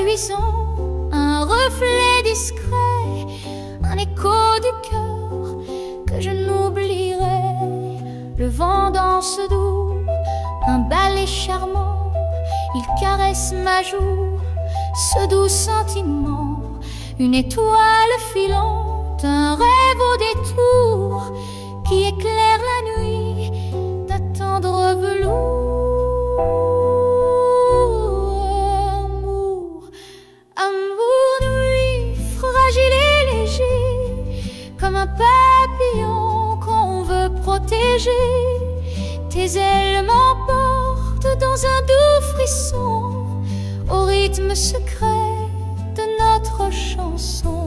luisant, un reflet discret, un écho du cœur que je n'oublierai. Le vent danse doux, un ballet charmant, il caresse ma joue, ce doux sentiment, une étoile filante, un rêve au détour qui éclaire la nuit d'un tendre velours. Amour, nuit, fragile et léger, comme un papillon qu'on veut protéger. Tes ailes m'emportent dans un doux frisson, au rythme secret de notre chanson.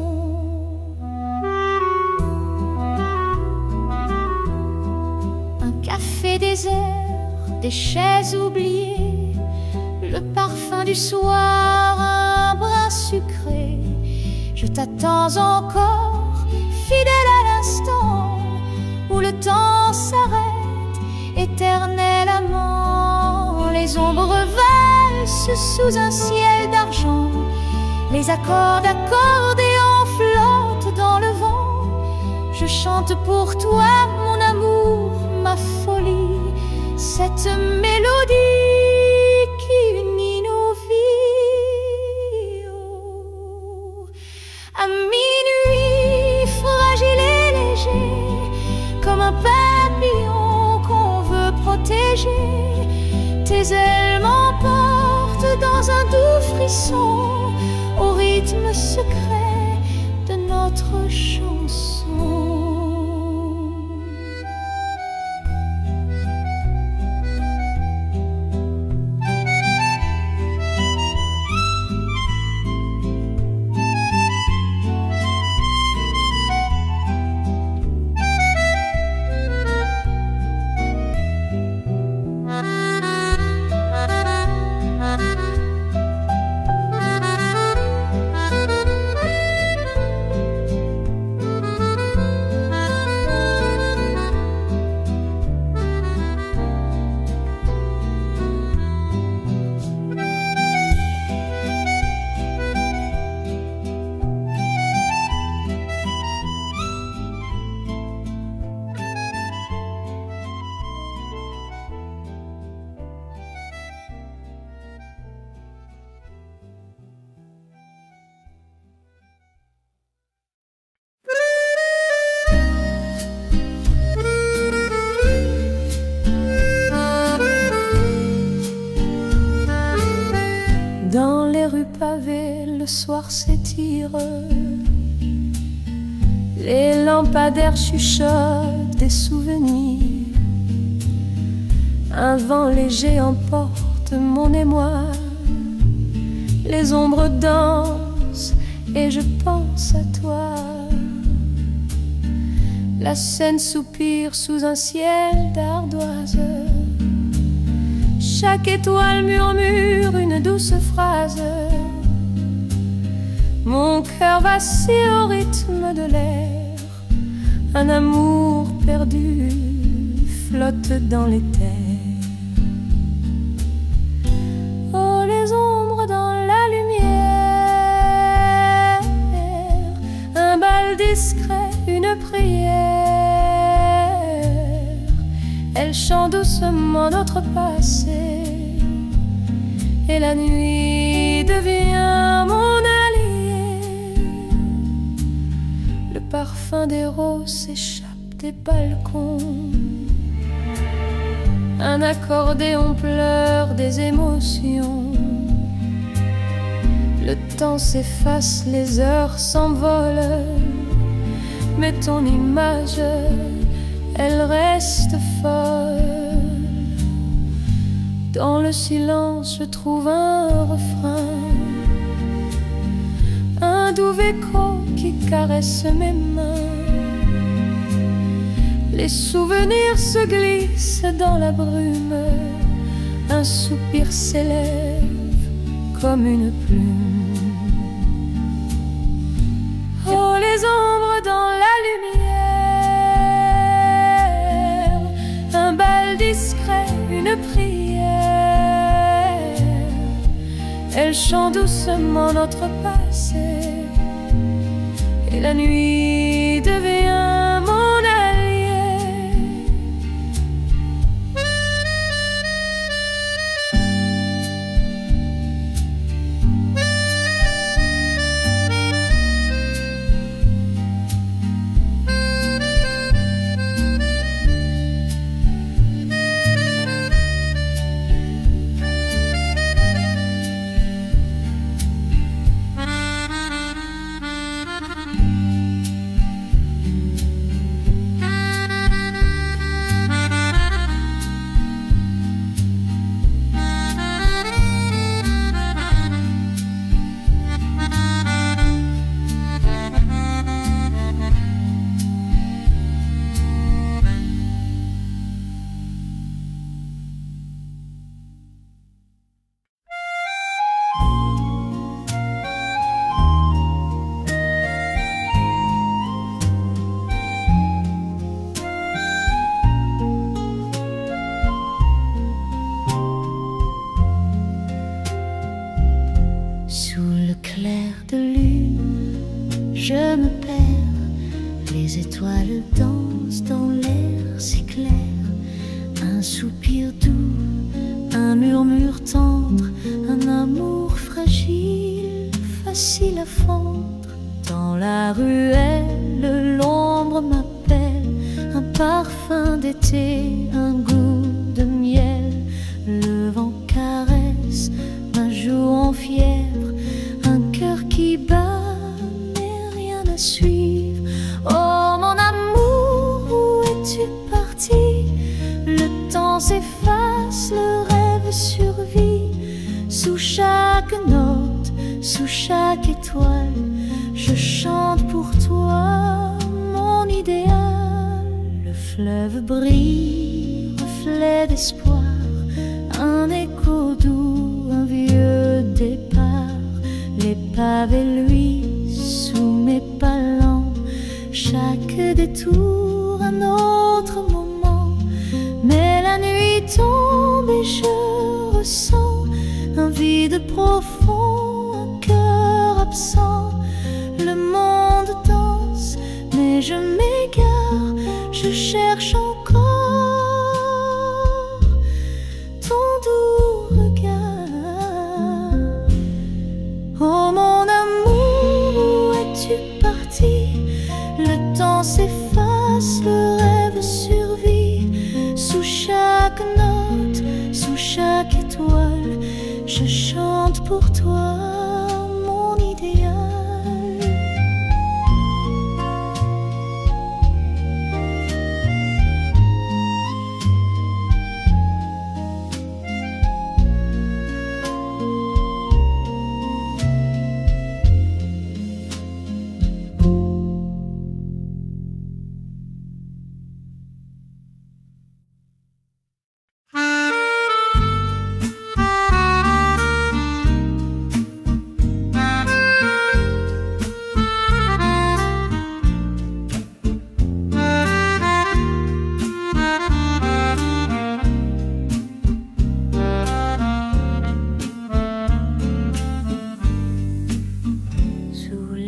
Un café désert, des chaises oubliées, le parfum du soir, un brin sucré. Je t'attends encore, fidèle à l'instant où le temps s'arrête, éternel amant. Les ombres valsent sous un ciel d'argent, les accords d'accordéon flottent dans le vent. Je chante pour toi, mon amour, ma folie, cette mélodie qui unit nos vies. Oh. À minuit, fragile et léger, comme un papillon qu'on veut protéger. Tes ailes m'emportent dans un doux frisson, au rythme secret de notre chanson. Dans les rues pavées, le soir s'étire, les lampadaires chuchotent des souvenirs. Un vent léger emporte mon émoi, les ombres dansent et je pense à toi. La Seine soupire sous un ciel d'ardoise, chaque étoile murmure une douce phrase. Mon cœur vacille au rythme de l'air, un amour perdu flotte dans les terres. Oh, les ombres dans la lumière, un bal discret, une prière. Elle chante doucement notre passé, et la nuit devient mon allié. Le parfum des roses s'échappe des balcons, un accordéon pleure des émotions. Le temps s'efface, les heures s'envolent, mais ton image, elle reste folle. Dans le silence, je trouve un refrain, un doux écho qui caresse mes mains. Les souvenirs se glissent dans la brume, un soupir s'élève comme une plume. Oh, les ombres dans la lumière, un bal discret, une prière. Elle chante doucement notre passé, et la nuit devient mon allié. Je me perds, les étoiles dansent dans l'air si clair. Un soupir doux, un murmure tendre, un amour fragile, facile à fendre. Dans la ruelle, l'ombre m'appelle, un parfum d'été, un goût de miel. Le vent caresse ma joue en fièvre, un cœur qui bat, mais rien à suivre. Oh mon amour, où es-tu parti? Le temps s'efface, le rêve survit. Sous chaque note, sous chaque étoile, je chante pour toi, mon idéal. Le fleuve brille, reflet d'espoir, un écho doux, un vieux départ. Les pavés luisent sous mes pas lents, chaque détour un autre moment. Mais la nuit tombe et je ressens un vide profond, un cœur absent. Le monde danse, mais je m'égare, je cherche encore ton doux regard. Oh mon amour, où es-tu parti? Le temps s'efface, le rêve survit. Sous chaque note, sous chaque étoile, je chante pour toi, mon idéal.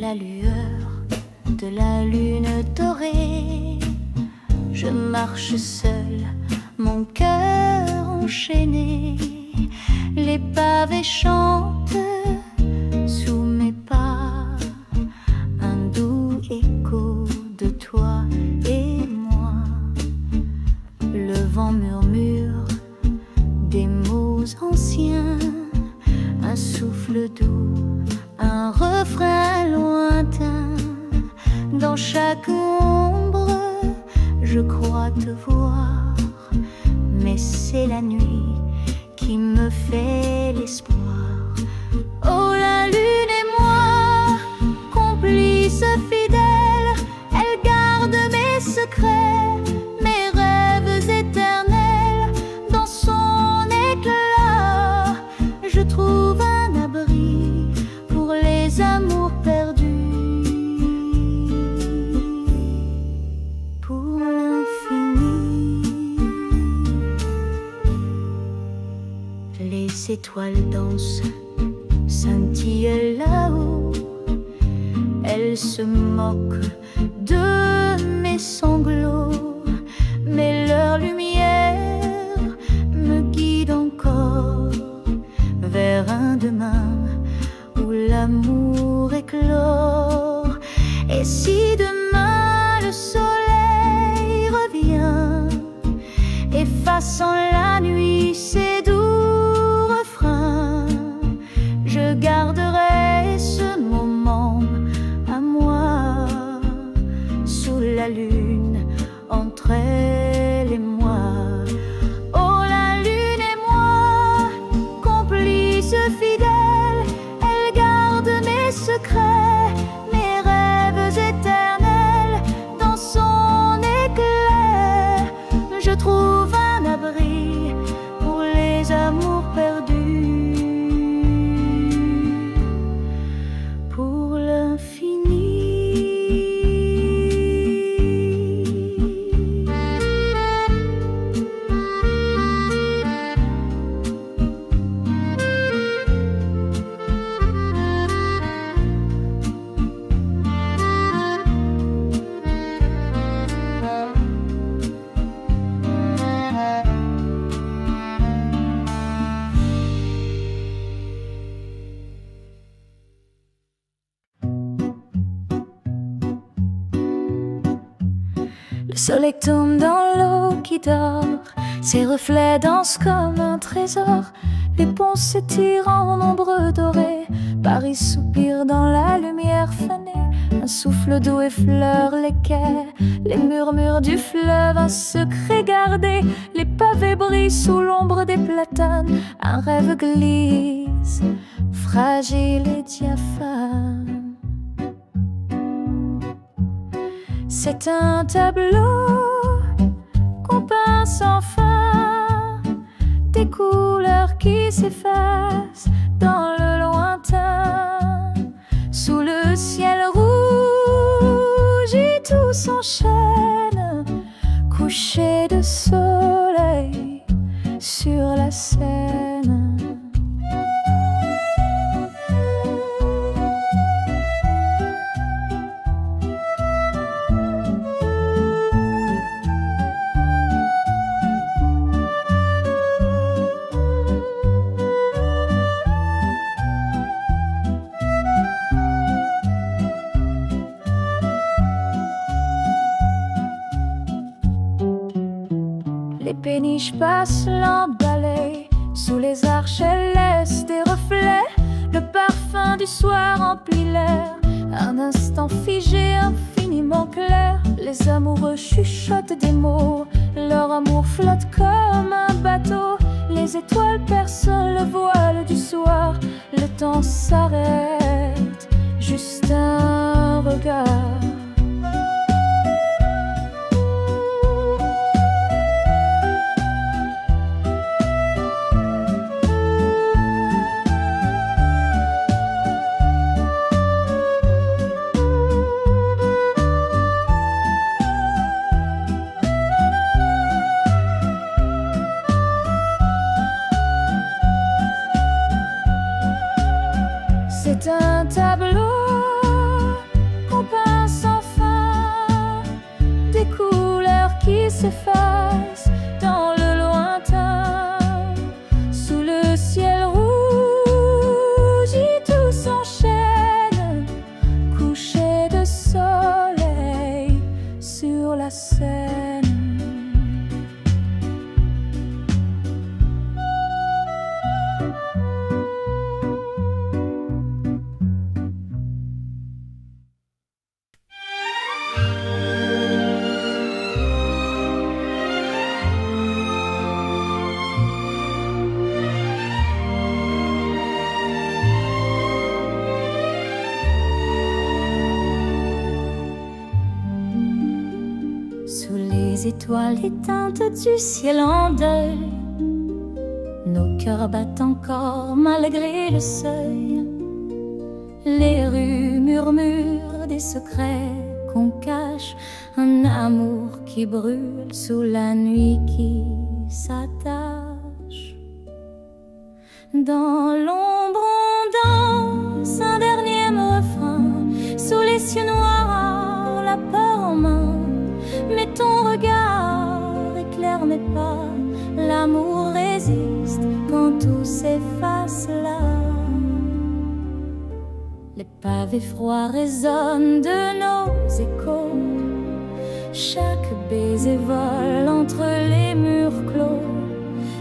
La lueur de la lune dorée, je marche seule, mon cœur enchaîné. Les pavés chantent sous mes pas, un doux écho de toi et moi. Le vent murmure des mots anciens, un souffle doux, un refrain lointain. Dans chaque ombre, je crois te voir, mais c'est la nuit qui me fait l'espoir. Oh, la lune et moi, complices fidèles, elle garde mes secrets, mes rêves éternels. Dans son éclat, je trouve un abri pour les amours perdus. Pour l'infini, les étoiles dansent scintille là-haut. Elle se moque de mes sanglots, mais leur lumière me guide encore vers un demain où l'amour éclore. Et si demain le soleil revient, effaçant la nuit ses doux refrains, je garderai ce moment à moi, sous la lune, entre elle et moi. Oh, la lune et moi, complices fidèles, elle garde mes secrets, mes rêves éternels. Dans son éclair, je trouve un abri pour les amours perdus, pour l'infini. Le soleil tombe dans l'eau qui dort, ses reflets dansent comme un trésor. Les ponts s'étirent en ombre dorée, Paris soupire dans la lumière fanée. Un souffle d'eau effleure les quais, les murmures du fleuve, un secret gardé. Les pavés brillent sous l'ombre des platanes, un rêve glisse, fragile et diaphane. C'est un tableau qu'on peint sans fin, des couleurs qui s'effacent dans le lointain. Sous le ciel rouge et tout s'enchaîne, coucher de soleil sur la Seine. Les péniches passent l'emballée, sous les arches elles laissent des reflets. Le parfum du soir emplit l'air, un instant figé, infiniment clair. Les amoureux chuchotent des mots, leur amour flotte comme un bateau. Les étoiles percent le voile du soir, le temps s'arrête, juste un regard. C'est un tableau qu'on peint sans fin, des couleurs qui s'effacent dans le lointain. Sous le ciel rouge et tout s'enchaîne, coucher de soleil sur la Seine. Les étoiles éteintes du ciel en deuil, nos cœurs battent encore malgré le seuil. Les rues murmurent des secrets qu'on cache, un amour qui brûle sous la nuit qui s'attache. Dans l'ombre on danse danse, un dernier refrain, sous les cieux noirs, la peur en main. Mais ton regard éclaire mes pas, l'amour résiste quand tout s'efface là. Les pavés froids résonnent de nos échos, chaque baiser vole entre les murs clos.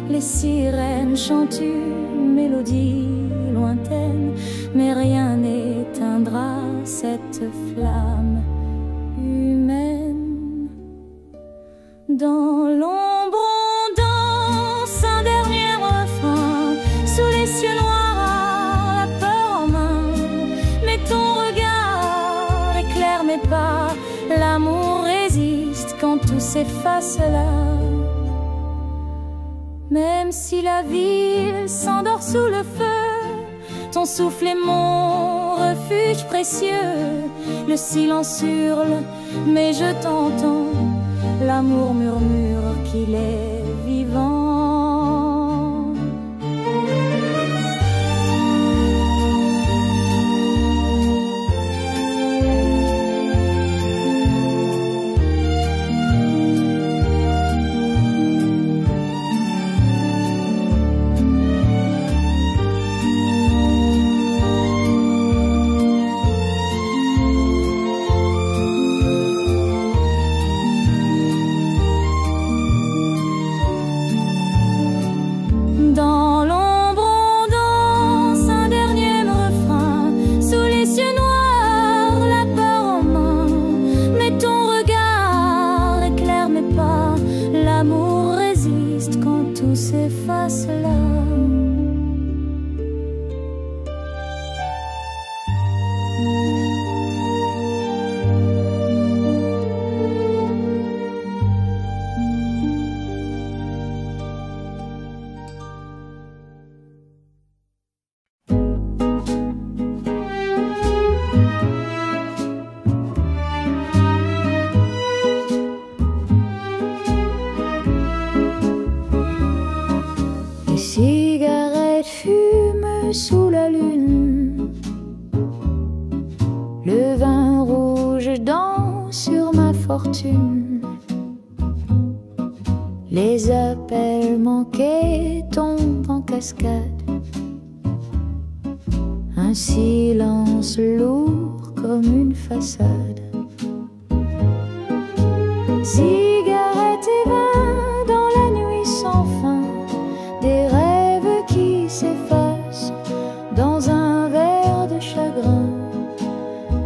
Les sirènes chantent une mélodie lointaine, mais rien n'éteindra cette flamme humaine. Dans l'ombre on danse, un dernier refrain, sous les cieux noirs, la peur en main. Mais ton regard éclaire mes pas, l'amour résiste quand tout s'efface là. Même si la ville s'endort sous le feu, ton souffle est mon refuge précieux. Le silence hurle, mais je t'entends, l'amour murmure qu'il est vivant. Dans l'ombre on danse, un dernier refrain, sous les cieux noirs, la peur en main. Mais ton regard éclaire mes pas, l'amour résiste quand tout s'efface là. Cigarette fume sous la lune, le vin rouge danse sur ma fortune. Les appels manqués tombent en cascade, un silence lourd comme une façade. Cigarette et vin dans la nuit sans fin, des rêves qui s'effacent dans un verre de chagrin,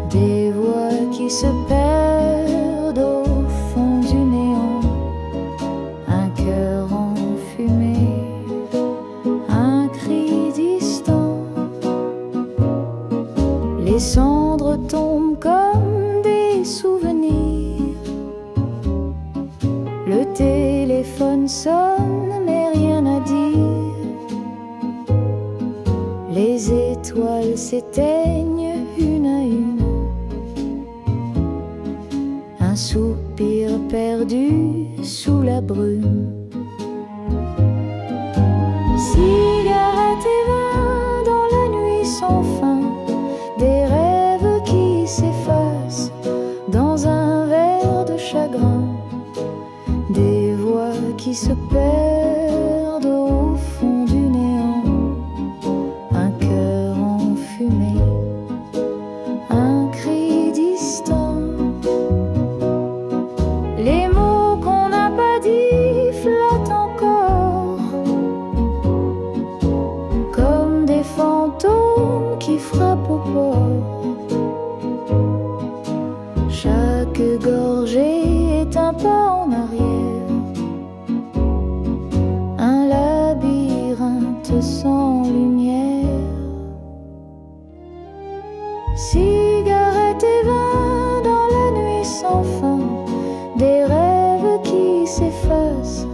des voix qui se perdent au fond du néant, un cœur enfumé, un cri distant. Les cendres tombent comme des souvenirs, le téléphone sonne mais rien à dire. Les étoiles s'éteignent une à une, un soupir perdu sous la brume. Cigarette et vin dans la nuit sans fin, des rêves qui s'effacent dans un verre de chagrin, des voix qui se perdent au fond du néant, un cœur enfumé, un cri distant. Les mots qu'on n'a pas dit flottent encore, comme des fantômes qui frappent au port. Chaque gorgée est un pas en arrière, un labyrinthe sans lumière. Cigarette et vin dans la nuit sans fin, des rêves qui s'effacent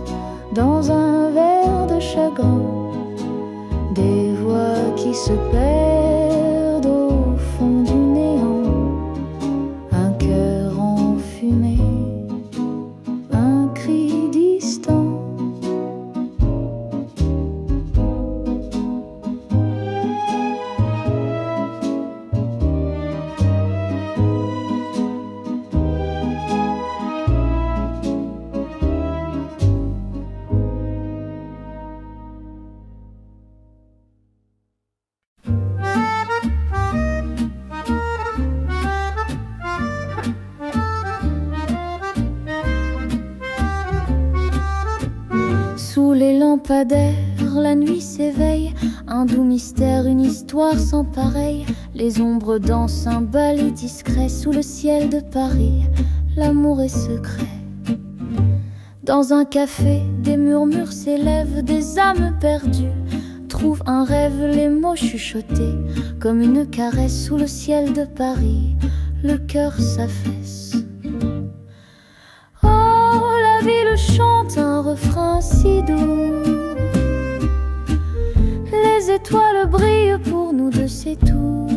dans un verre de chagrin, des voix qui se perdent au fond du néant, un cœur enfumé, un cri distant. les lampadaires, la nuit s'éveille, un doux mystère, une histoire sans pareil. Les ombres dansent un ballet discret sous le ciel de Paris. L'amour est secret. Dans un café, des murmures s'élèvent, des âmes perdues trouvent un rêve, les mots chuchotés comme une caresse sous le ciel de Paris. Le cœur s'affaisse. Oh, la ville chante un refrain si doux. Les étoiles brillent pour nous deux, c'est tout.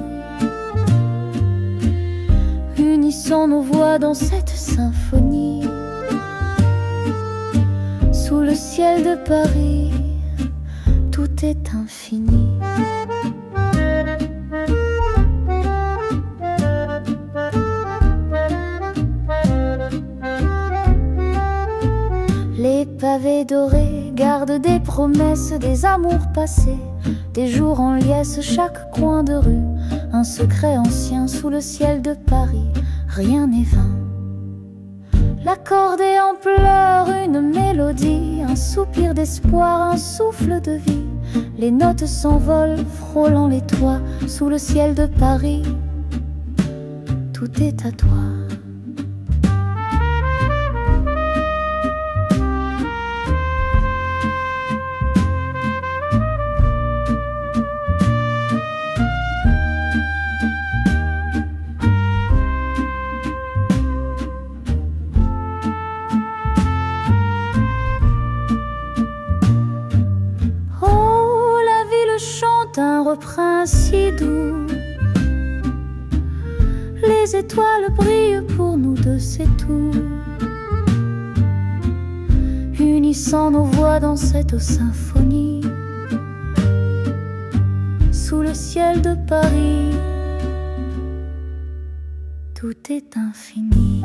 Unissons nos voix dans cette symphonie. Sous le ciel de Paris, tout est infini. Les pavés dorés gardent des promesses, des amours passés, des jours en liesse, chaque coin de rue, un secret ancien sous le ciel de Paris. Rien n'est vain. L'accordéon pleure une mélodie, un soupir d'espoir, un souffle de vie. Les notes s'envolent, frôlant les toits, sous le ciel de Paris. Tout est à toi. Un refrain si doux. Les étoiles brillent pour nous deux, c'est tout. Unissant nos voix dans cette symphonie. Sous le ciel de Paris, tout est infini.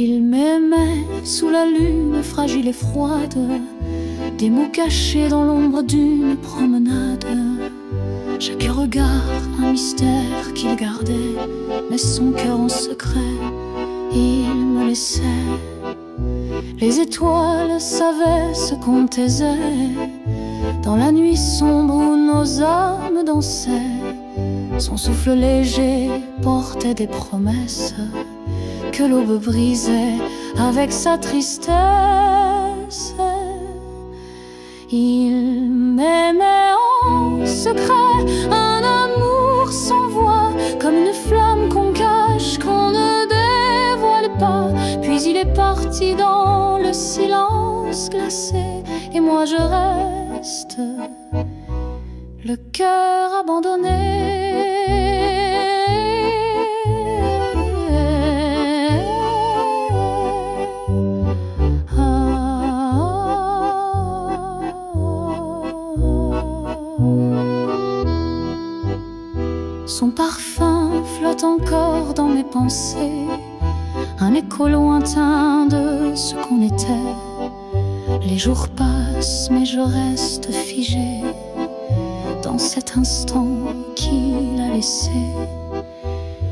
Il m'aimait sous la lune fragile et froide, des mots cachés dans l'ombre d'une promenade. Chaque regard, un mystère qu'il gardait, mais son cœur en secret, il me laissait. Les étoiles savaient ce qu'on taisait, dans la nuit sombre où nos âmes dansaient. Son souffle léger portait des promesses que l'aube brisait avec sa tristesse. Il m'aimait en secret, un amour sans voix, comme une flamme qu'on cache, qu'on ne dévoile pas. Puis il est parti dans le silence glacé, et moi je reste, le cœur abandonné. Son parfum flotte encore dans mes pensées, un écho lointain de ce qu'on était. Les jours passent mais je reste figée dans cet instant qu'il a laissé.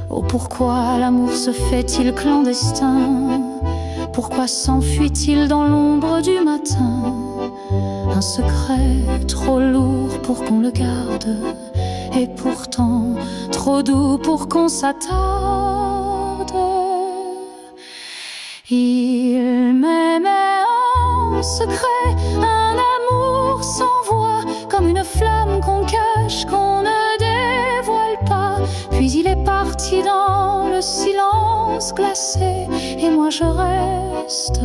Oh, pourquoi l'amour se fait-il clandestin? Pourquoi s'enfuit-il dans l'ombre du matin? Un secret trop lourd pour qu'on le garde, et pourtant trop doux pour qu'on s'attarde. Il m'aimait en secret, un amour sans voix, comme une flamme qu'on cache, qu'on ne dévoile pas. Puis il est parti dans le silence glacé, et moi je reste,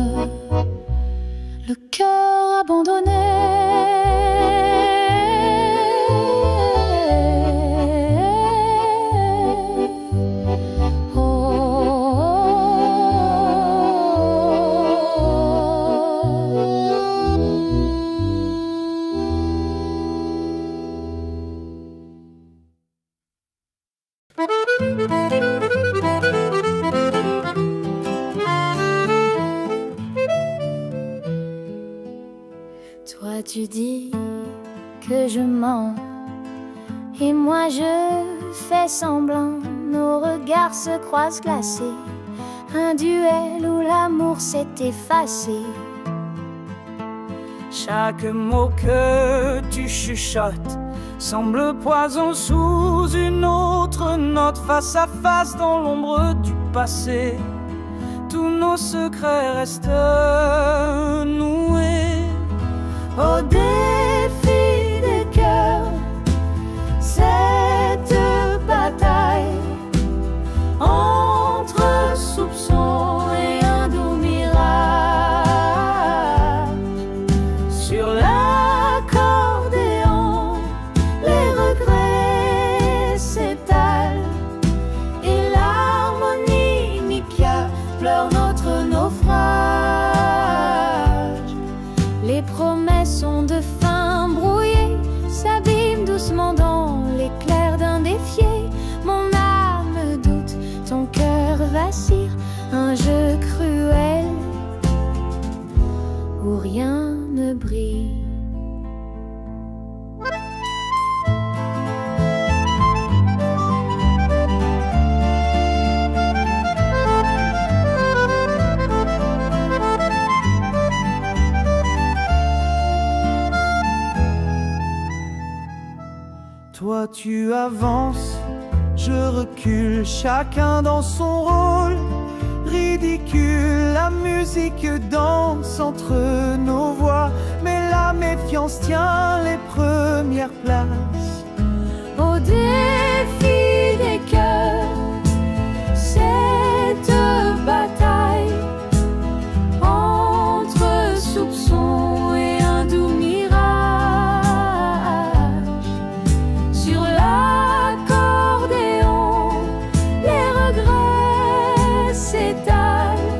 le cœur abandonné. Tu dis que je mens, et moi je fais semblant. Nos regards se croisent glacés, un duel où l'amour s'est effacé. Chaque mot que tu chuchotes semble poison sous une autre note. Face à face dans l'ombre du passé, tous nos secrets restent noués. Au défi des cœurs, cette bataille entre soupçons et un doux mirage. Sur l'accordéon, les regrets s'étalent, et l'harmonica pleure notre naufrage. Les promesses ont de fin brouillé, s'abîment doucement dans l'éclair d'un défié. Mon âme doute, ton cœur vacille, un jeu cruel où rien ne brille. Toi tu avances, je recule, chacun dans son rôle. Ridicule, la musique danse entre nos voix, mais la méfiance tient les premières places. Au défi des cœurs, cette bataille entre soupçons et un doux mirage. Sur l'accordéon, les regrets s'étalent,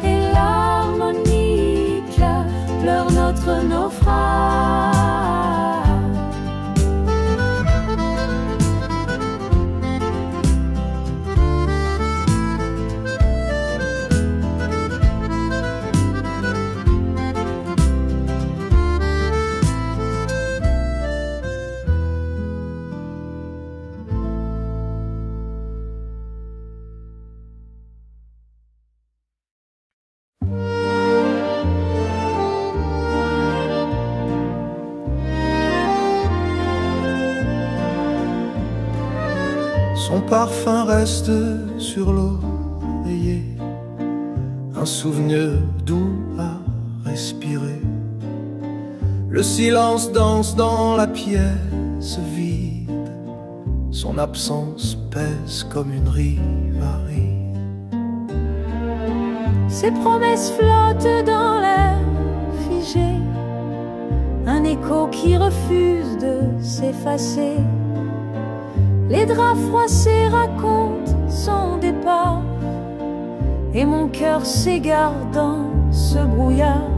et l'harmonica pleure notre naufrage. Son parfum reste sur l'oreiller, un souvenir doux à respirer. Le silence danse dans la pièce vide, son absence pèse comme une rivalité. Ses promesses flottent dans l'air figé, un écho qui refuse de s'effacer. Les draps froissés racontent son départ, et mon cœur s'égare dans ce brouillard.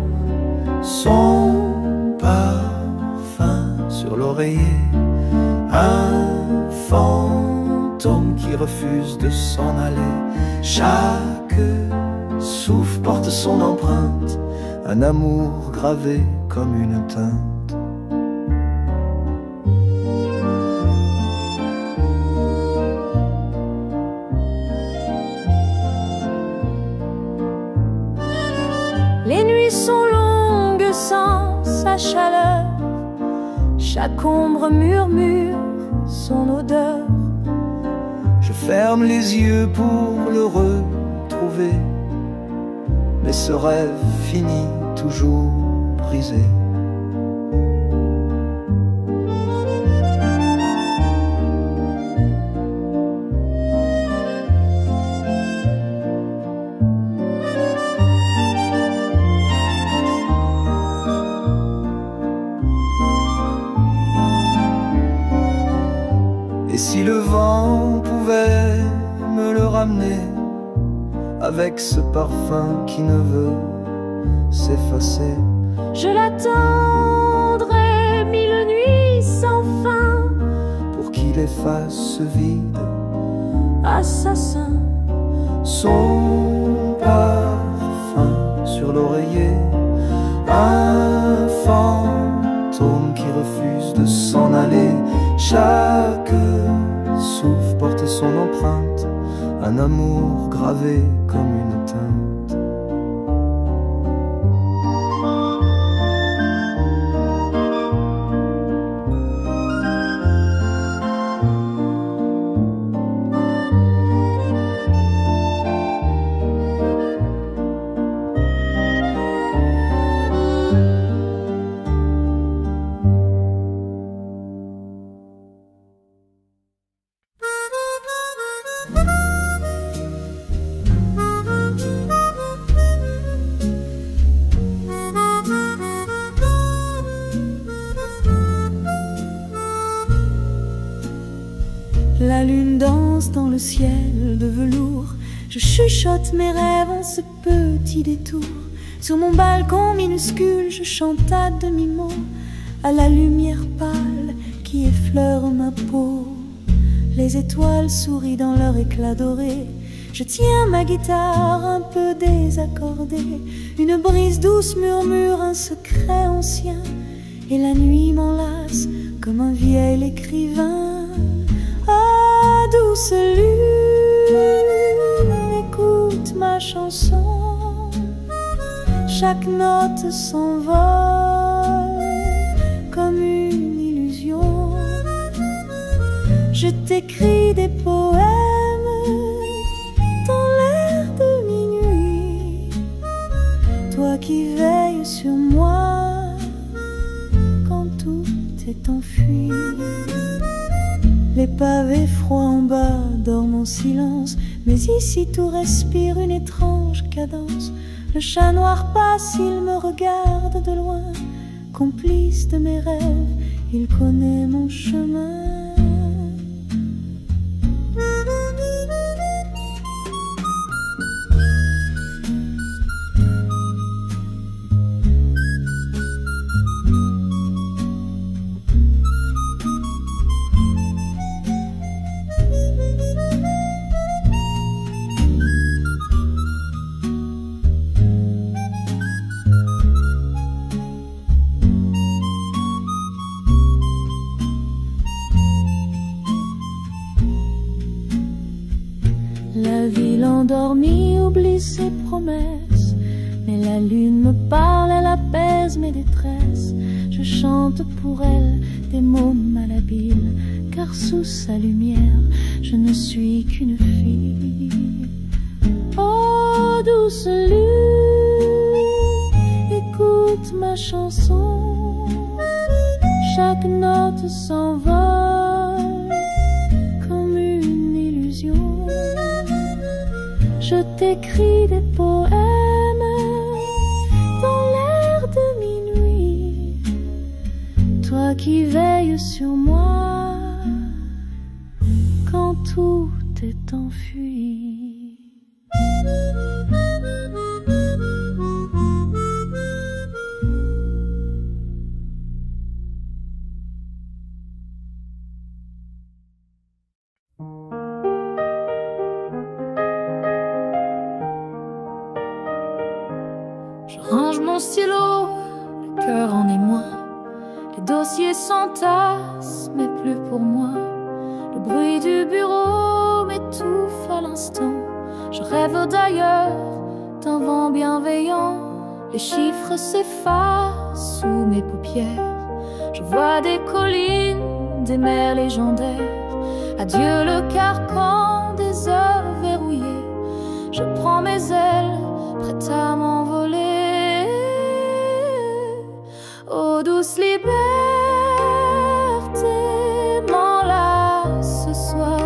Son parfum sur l'oreiller, un fantôme qui refuse de s'en aller. Chaque souffle porte son empreinte, un amour gravé comme une teinte. Les nuits sont longues sans sa chaleur, chaque ombre murmure son odeur. Je ferme les yeux pour le retrouver, mais ce rêve finit toujours brisé. Et si le vent pouvait me le ramener, avec ce parfum qui ne veut s'effacer, je l'attendrai mille nuits sans fin, pour qu'il efface ce vide. Assassin, son parfum sur l'oreiller, un fantôme un amour gravé comme une teinte. La lune danse dans le ciel de velours. Je chuchote mes rêves en ce petit détour. Sur mon balcon minuscule, je chante à demi-mot à la lumière pâle qui effleure ma peau. Les étoiles sourient dans leur éclat doré. Je tiens ma guitare un peu désaccordée. Une brise douce murmure un secret ancien. Et la nuit m'enlace comme un vieil écrivain. Ah, douce lune, écoute ma chanson. Chaque note s'envole comme une illusion. Je t'écris des poèmes dans l'air de minuit. Toi qui veilles sur moi quand tout est enfui. Les pavés froids en bas dorment en silence, mais ici tout respire une étrange cadence. Le chat noir passe, il me regarde de loin. Complice de mes rêves, il connaît mon chemin. La ville endormie oublie ses promesses, mais la lune me parle, elle apaise mes détresses. Je chante pour elle des mots malhabiles, car sous sa lumière, je ne suis qu'une fille. Oh, douce lune, écoute ma chanson. Chaque note s'envole comme une illusion. Je t'écris des poèmes dans l'air de minuit. Toi qui veilles sur moi quand tout est enfui. Je range mon stylo, le cœur en émoi. Les dossiers s'entassent, mais plus pour moi. Le bruit du bureau m'étouffe à l'instant. Je rêve d'ailleurs, d'un vent bienveillant. Les chiffres s'effacent sous mes paupières. Je vois des collines, des mers légendaires. Adieu le carcan des heures verrouillées. Je prends mes ailes, prête à m'envoler. Oh douce liberté, m'enlace ce soir.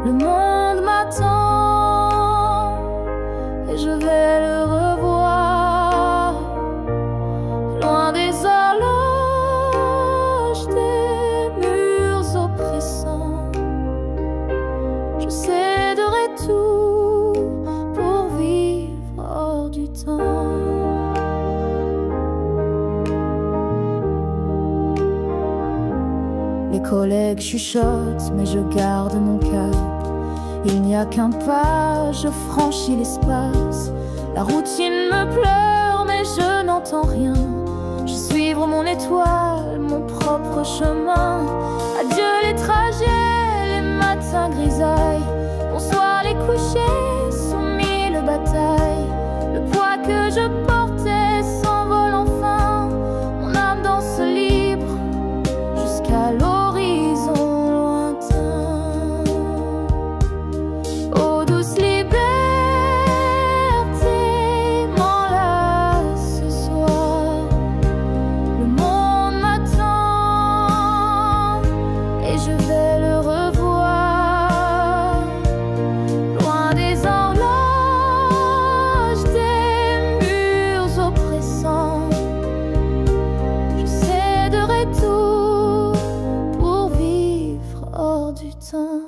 Le monde m'attend et je vais le revoir. Loin des horloges, des murs oppressants. Je céderai tout pour vivre hors du temps. Les collègues chuchotent, mais je garde mon cap. Il n'y a qu'un pas, je franchis l'espace. La routine me pleure, mais je n'entends rien. Je suivre mon étoile, mon propre chemin. Adieu les trajets, les matins grisailles. couché sous mille batailles. Le poids que je portais s'envole enfin. Mon âme danse libre jusqu'à l'horizon lointain. Ô douce liberté, m'enlace ce soir. Le monde m'attend et je vais le revoir. Loin des horloges, des murs oppressants, je céderai tout pour vivre hors du temps.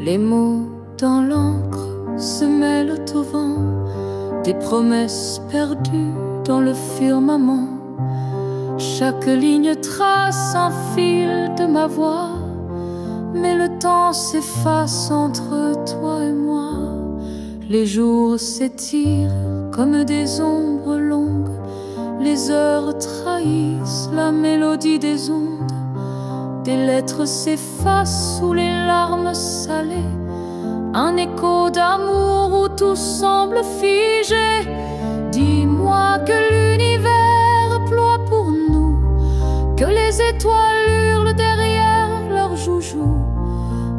Les mots dans l'encre se mêlent au vent, des promesses perdues dans le firmament. Chaque ligne trace un fil de ma voix, mais le temps s'efface entre toi et moi. Les jours s'étirent comme des ombres longues, les heures trahissent la mélodie des ondes. Des lettres s'effacent sous les larmes salées, un écho d'amour où tout semble figé. Dis-moi que l'univers ploie pour nous, que les étoiles hurlent derrière leurs joujoux.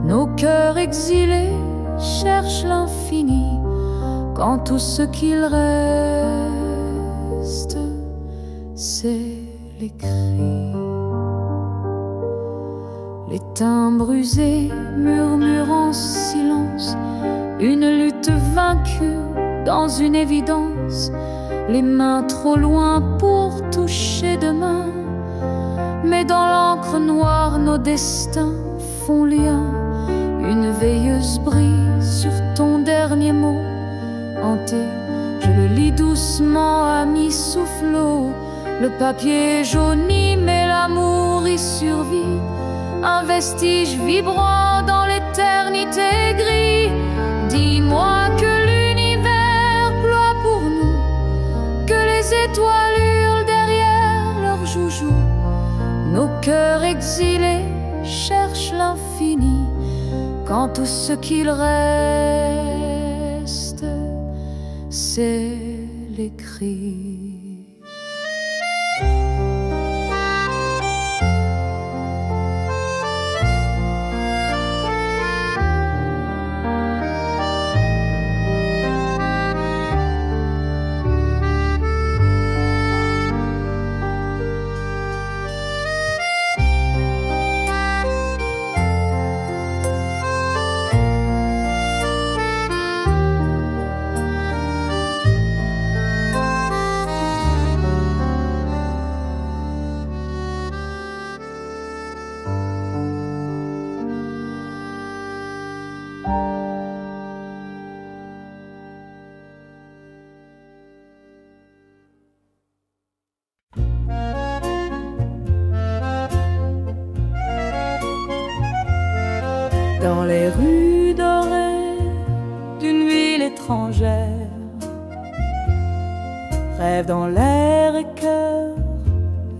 Nos cœurs exilés cherchent l'infini, quand tout ce qu'il reste, c'est les cris. Les timbres usés murmurent en silence, une lutte vaincue dans une évidence. Les mains trop loin pour toucher demain, mais dans l'encre noire nos destins font lien. Une veilleuse brille sur ton dernier mot hanté, je le lis doucement à mi-soufflot. Le papier jauni mais l'amour y survit, un vestige vibrant dans l'éternité gris. Dis-moi que l'univers ploie pour nous, que les étoiles hurlent derrière leurs joujoux. Nos cœurs exilés cherchent l'infini, quand tout ce qu'il reste, c'est les cris. Dans les rues dorées d'une ville étrangère, rêve dans l'air et cœur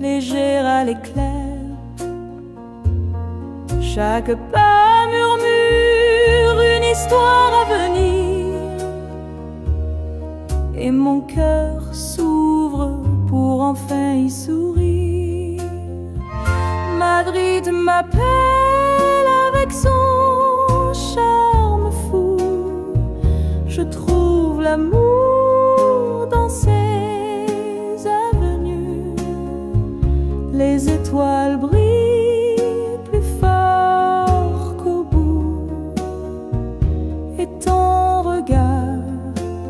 léger à l'éclair. Chaque pas murmure une histoire à venir, et mon cœur s'ouvre pour enfin y sourire. Madrid m'appelle avec son charme fou, je trouve l'amour dans ses avenues. les étoiles brillent plus fort qu'au bout, et ton regard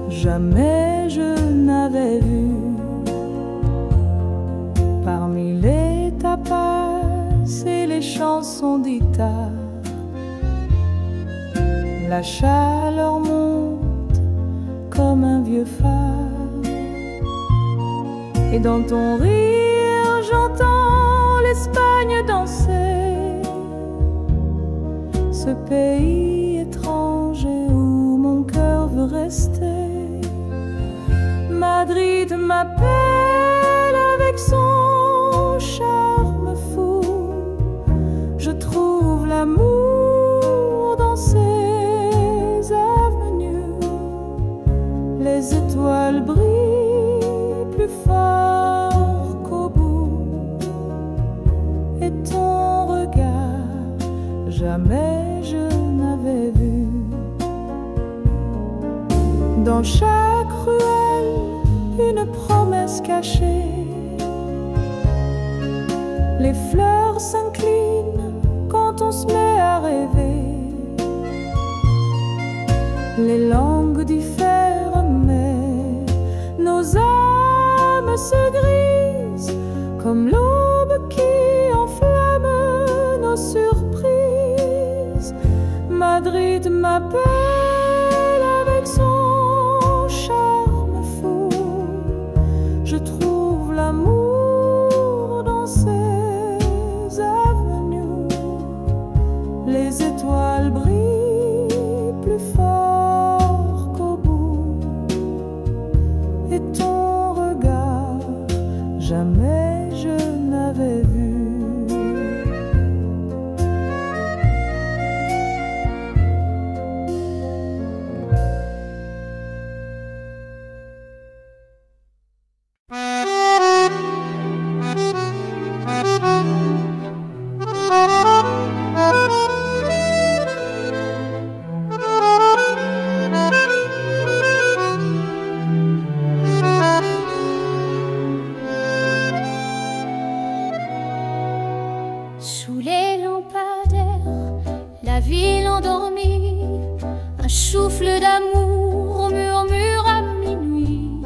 jamais je n'avais vu. Parmi les tapas et les chansons d'Ita, la chaleur monte comme un vieux phare, et dans ton rire j'entends l'Espagne danser, ce pays étranger où mon cœur veut rester. Madrid m'appelle avec son charme fou, je trouve l'amour dans ses avenues. Les étoiles brillent plus fort qu'au bout, et ton regard jamais je n'avais vu. Dans chaque ruelle une promesse cachée, les fleurs s'inclinent quand on se met à rêver. Les langues diffèrent mais nos âmes se grisent comme l'aube qui enflamme nos surprises. Madrid m'appelle avec son charme fou, je trouve l'amour dans ses avenues. Les étoiles brillent plus fort qu'au bout, et ton regard jamais je n'avais vu. Sous les lampadaires, la ville endormie, un souffle d'amour murmure à minuit.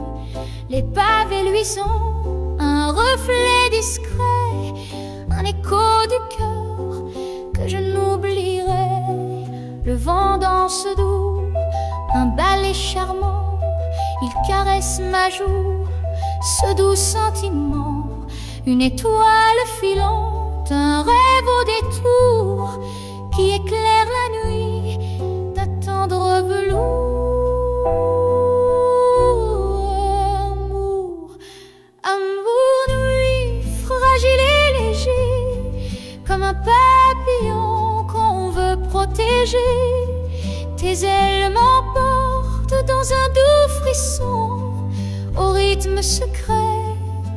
Les pavés luisants, un reflet discret, un écho du cœur que je n'oublierai. Le vent danse doux, un ballet charmant, il caresse ma joue, ce doux sentiment, une étoile filante, un rêve au détour qui éclaire la nuit d'un tendre velours. Amour, amour nuit, fragile et léger, comme un papillon qu'on veut protéger. Tes ailes m'emportent dans un doux frisson, au rythme secret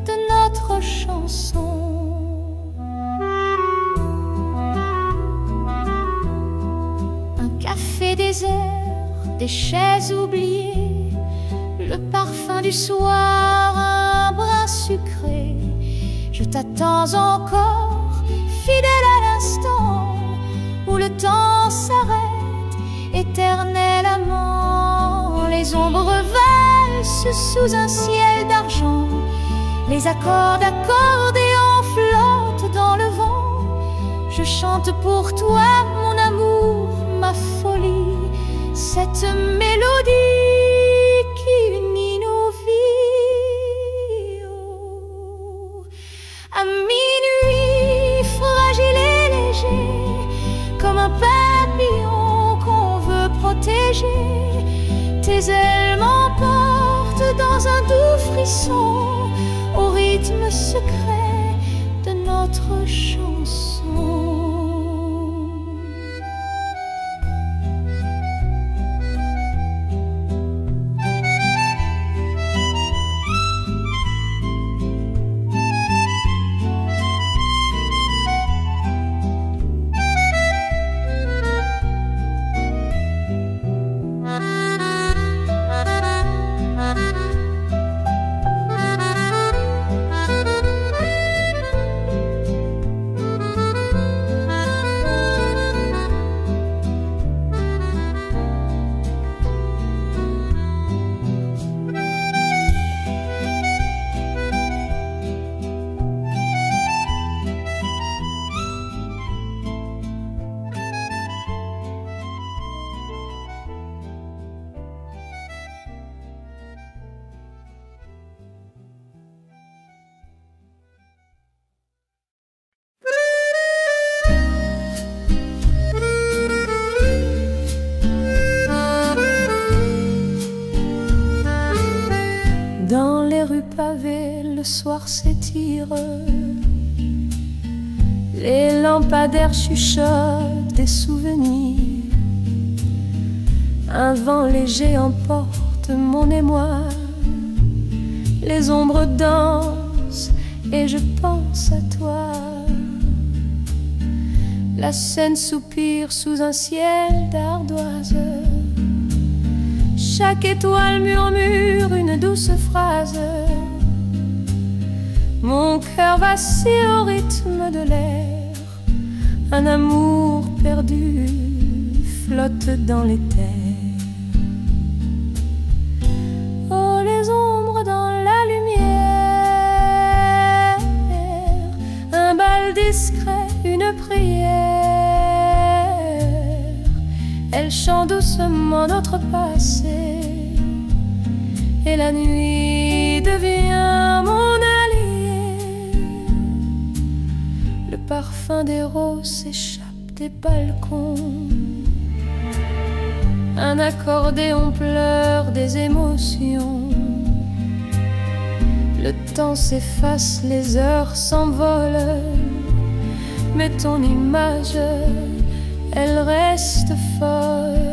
de notre chanson. Café désert, des chaises oubliées, le parfum du soir, un brin sucré. Je t'attends encore, fidèle à l'instant où le temps s'arrête, éternel amant. Les ombres valsent sous un ciel d'argent, les accords d'accordéon flottent dans le vent. Je chante pour toi, mon amour, ma folie, cette mélodie qui unit nos vies. Oh. À minuit, fragile et léger, comme un papillon qu'on veut protéger. Tes ailes m'emportent dans un doux frisson, au rythme secret de notre chanson. soupire. Les lampadaires chuchotent des souvenirs. Un vent léger emporte mon émoi. Les ombres dansent et je pense à toi. La Seine soupire sous un ciel d'ardoise. Chaque étoile murmure une douce phrase. Mon cœur vacille au rythme de l'air. Un amour perdu flotte dans les terres. Oh, les ombres dans la lumière. Un bal discret, une prière. Elle chante doucement notre passé. Et la nuit devient mon allié. Le parfum des roses s'échappe des balcons. Un accordéon pleure des émotions. Le temps s'efface, les heures s'envolent. Mais ton image, elle reste folle.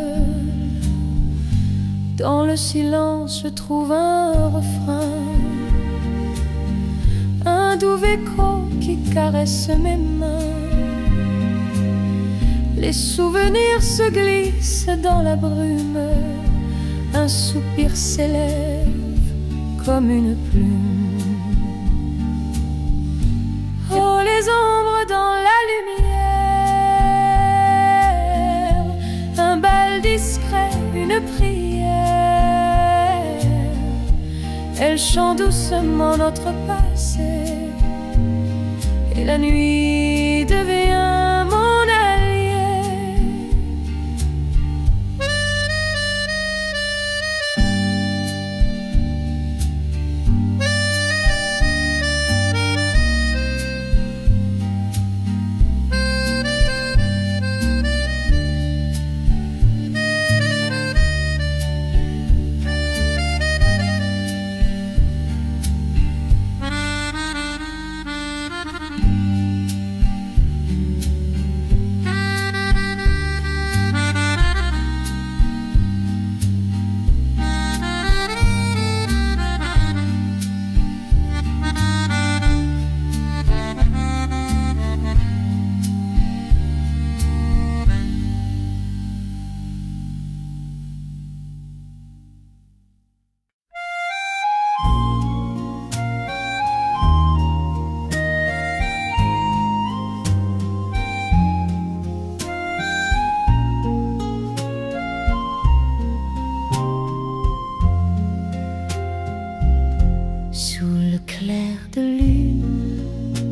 Dans le silence, je trouve un refrain, un doux écho qui caresse mes mains. Les souvenirs se glissent dans la brume. Un soupir s'élève comme une plume. Oh, les ombres dans la lumière. Un bal discret, une prière. Elle chante doucement notre passé. Et la nuit devient mon allié.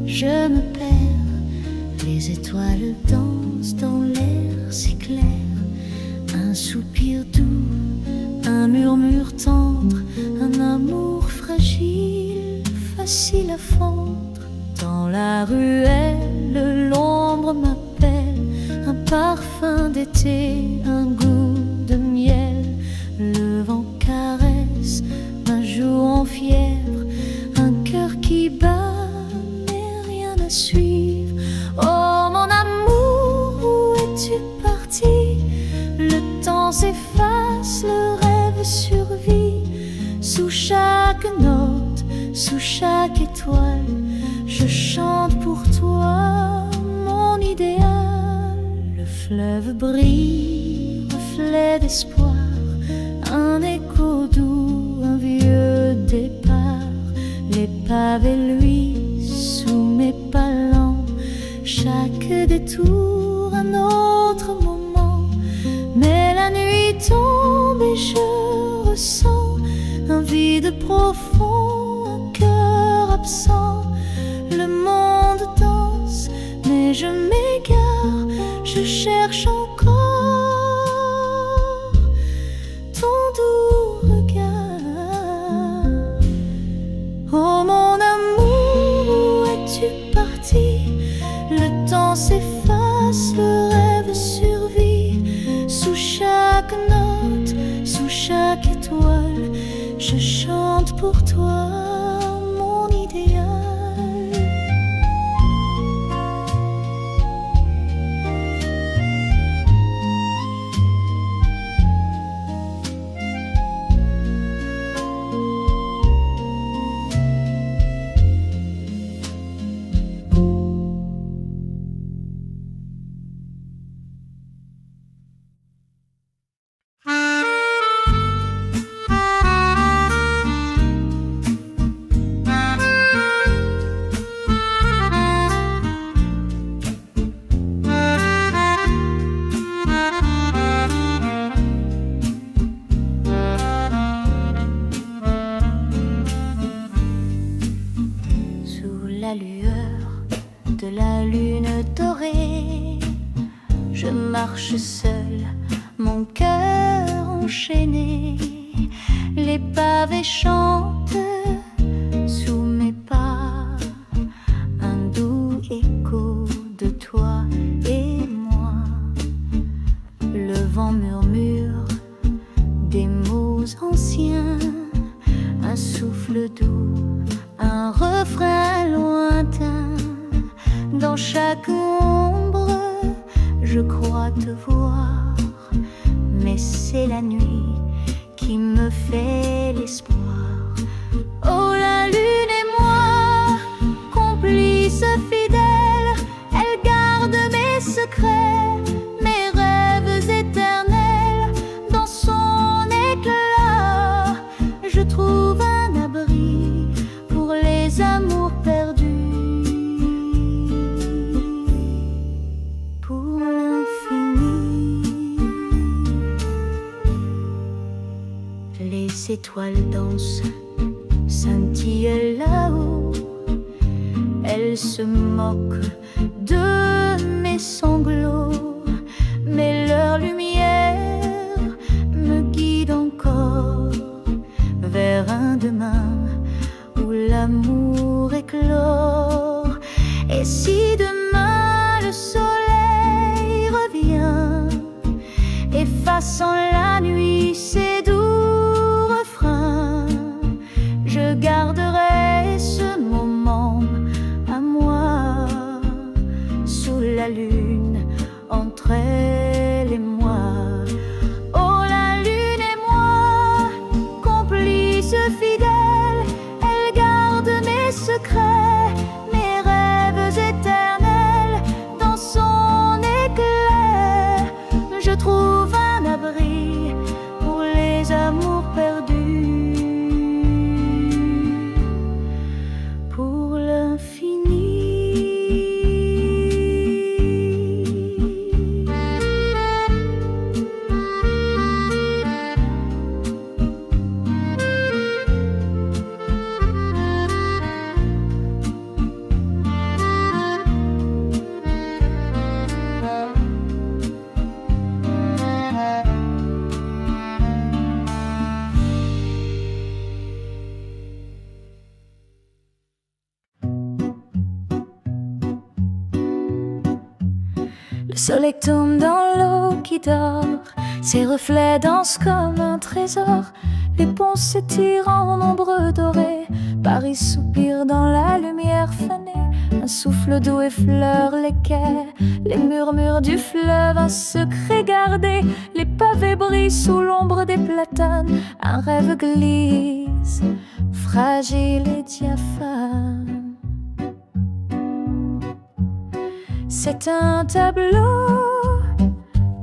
Je me perds, les étoiles dansent dans l'air si clair. Un soupir doux, un murmure tendre, un amour fragile, facile à fendre. Dans la ruelle, l'ombre m'appelle, un parfum d'été, un goût de miel. Le vent caresse ma joue en fièvre, un cœur qui bat, suivre. Oh mon amour, où es-tu parti? Le temps s'efface, le rêve survit. Sous chaque note, sous chaque étoile, je chante pour toi mon idéal. Le fleuve brille, reflet d'espoir, un écho doux, un vieux départ. Les pavés luisent sous mes pas lents, chaque détour un autre moment. Mais la nuit tombe et je ressens un vide profond, un cœur absent. Le monde danse, mais je m'égare, je cherche encore ton doux regard. Oh mon amour, où es-tu parti? Le temps s'efface, le rêve survit. Sous chaque note, sous chaque étoile, je chante pour toi mon idéal. la lueur de la lune dorée, je marche seule, mon cœur enchaîné. Les pavés chantent sous mes pas, un doux écho de toi et moi. Le vent murmure des mots anciens, un souffle doux, un refrain lointain. Dans chaque ombre, je crois te voir, mais c'est la nuit qui me fait l'espoir. Oh, la lune et moi, complices fidèles, elle garde mes secrets, mes rêves éternels. Dans son éclat, je trouve un abri pour les amours perdus. Pour l'infini, les étoiles dansent, scintillent là-haut. Elles se moquent de mes sanglots, mais leur lumière me guide encore vers un demain où l'amour éclore. Et si demain le soleil revient, effaçant la nuit ses doux refrains, je garderai ce moment à moi, sous la lune, entre elle et moi. Oh, la lune et moi, complices fidèles, elle garde mes secrets, mes rêves éternels. Dans son éclair, je trouve un abri pour les amours perdus. Pour l'infini. Le soleil tombe dans l'eau qui dort, ses reflets dansent comme un trésor. Les ponts s'étirent en ombre dorée, Paris soupire dans la lumière fanée. Un souffle doux effleure les quais, les murmures du fleuve, un secret gardé. Les pavés brillent sous l'ombre des platanes, un rêve glisse, fragile et diaphane. C'est un tableau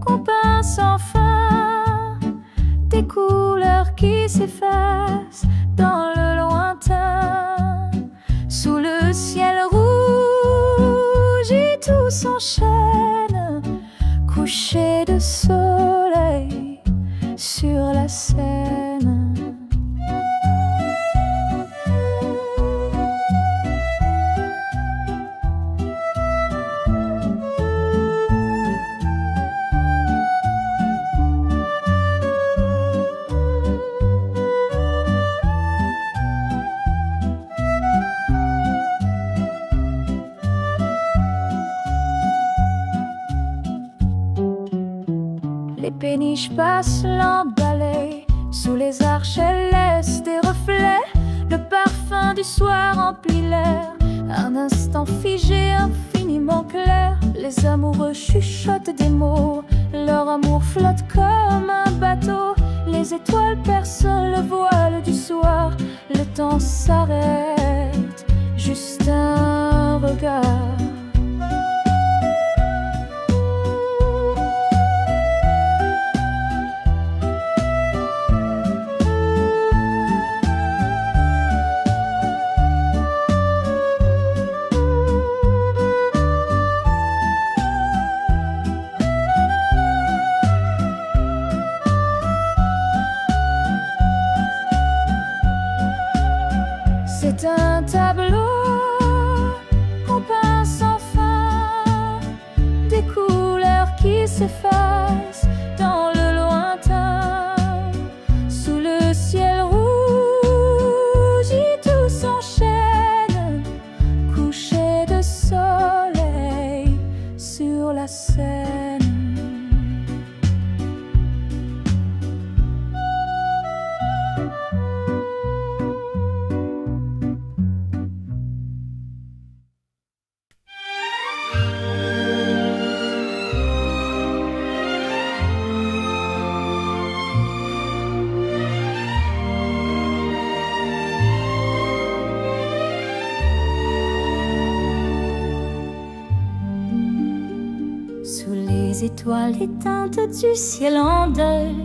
qu'on peint sans fin, des couleurs qui s'effacent dans le lointain. Sous le ciel rouge et tout s'enchaîne, coucher de soleil sur la Seine. Les péniches passent l'emballé, sous les arches elles laissent des reflets. Le parfum du soir emplit l'air, un instant figé, infiniment clair. Les amoureux chuchotent des mots, leur amour flotte comme un bateau. Les étoiles percent le voile du soir, le temps s'arrête, juste un regard. C'est un tableau les étoiles éteintes du ciel en deuil.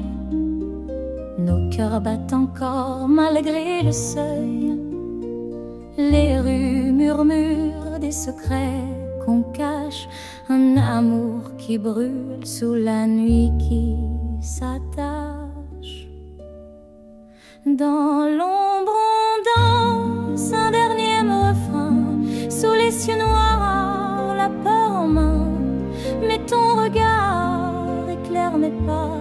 Nos cœurs battent encore malgré le seuil. Les rues murmurent des secrets qu'on cache, un amour qui brûle sous la nuit qui s'attache. Dans l'ombre on danse un dernier refrain, sous les cieux noirs, la peur en main. Mais ton regard éclaire mes pas,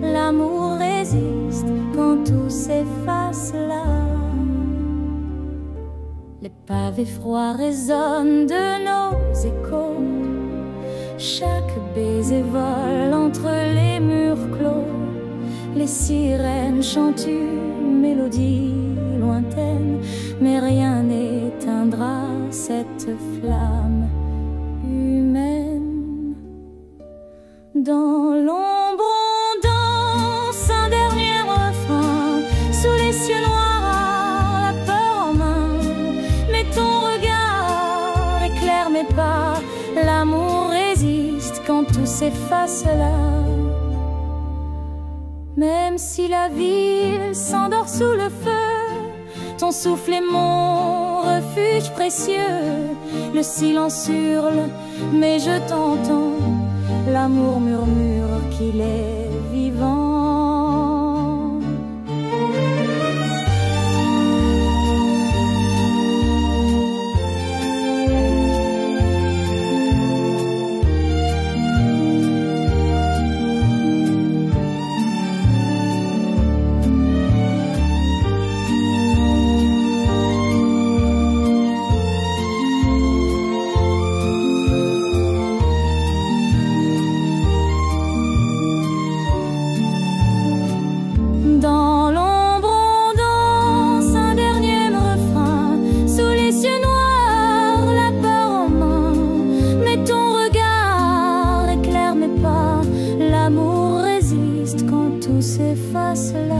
l'amour résiste quand tout s'efface là. Les pavés froids résonnent de nos échos, chaque baiser vole entre les murs clos. Les sirènes chantent une mélodie lointaine, mais rien n'éteindra cette flamme humaine. Dans l'ombre on danse un dernier refrain, sous les cieux noirs, la peur en main. Mais ton regard éclaire mes pas, l'amour résiste quand tout s'efface là. Même si la ville s'endort sous le feu, ton souffle est mon refuge précieux. Le silence hurle, mais je t'entends, l'amour murmure qu'il est vivant. S'efface là.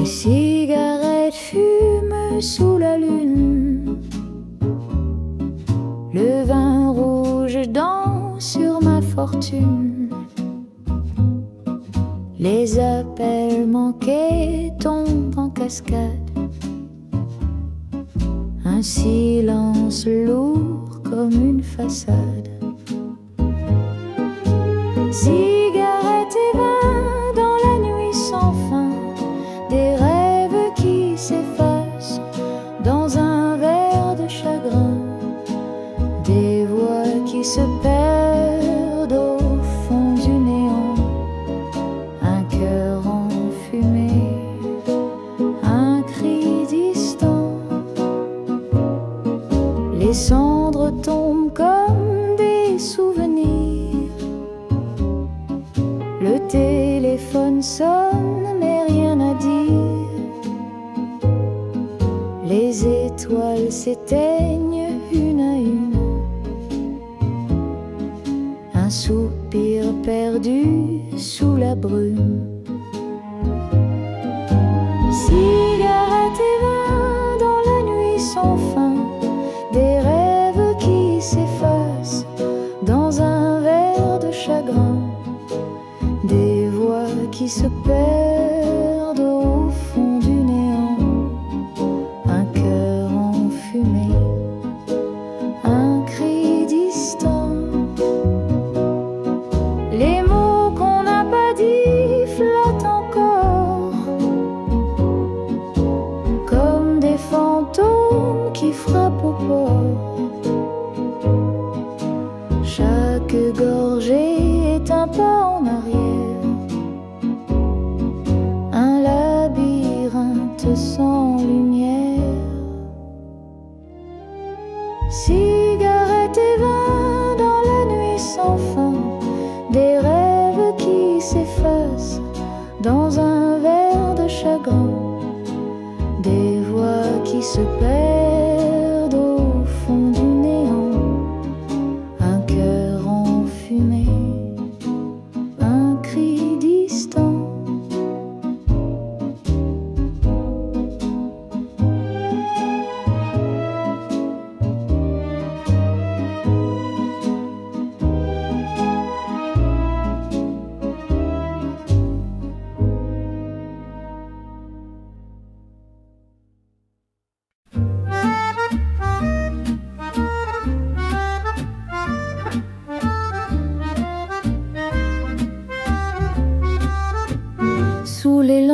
Cigarettes fument sous la lune, le vin rouge danse sur ma fortune. Les appels manqués tombent en cascade, un silence lourd comme une façade. Cigarettes et vin dans la nuit sans fin, des rêves qui s'effacent dans un verre de chagrin, des voix qui se perdent au fond du néant, un cœur enfumé, un cri distant. Les cendres tombent comme des souvenirs, le téléphone sonne mais rien à dire. Les étoiles s'éteignent une à une, un soupir perdu sous la brume. Cigarettes et vin dans la nuit sans fin, des rêves qui s'effacent dans un verre de chagrin, des voix qui se perdent au fond du néant, un cœur enfumé, un cri distant. Les mots qu'on n'a pas dit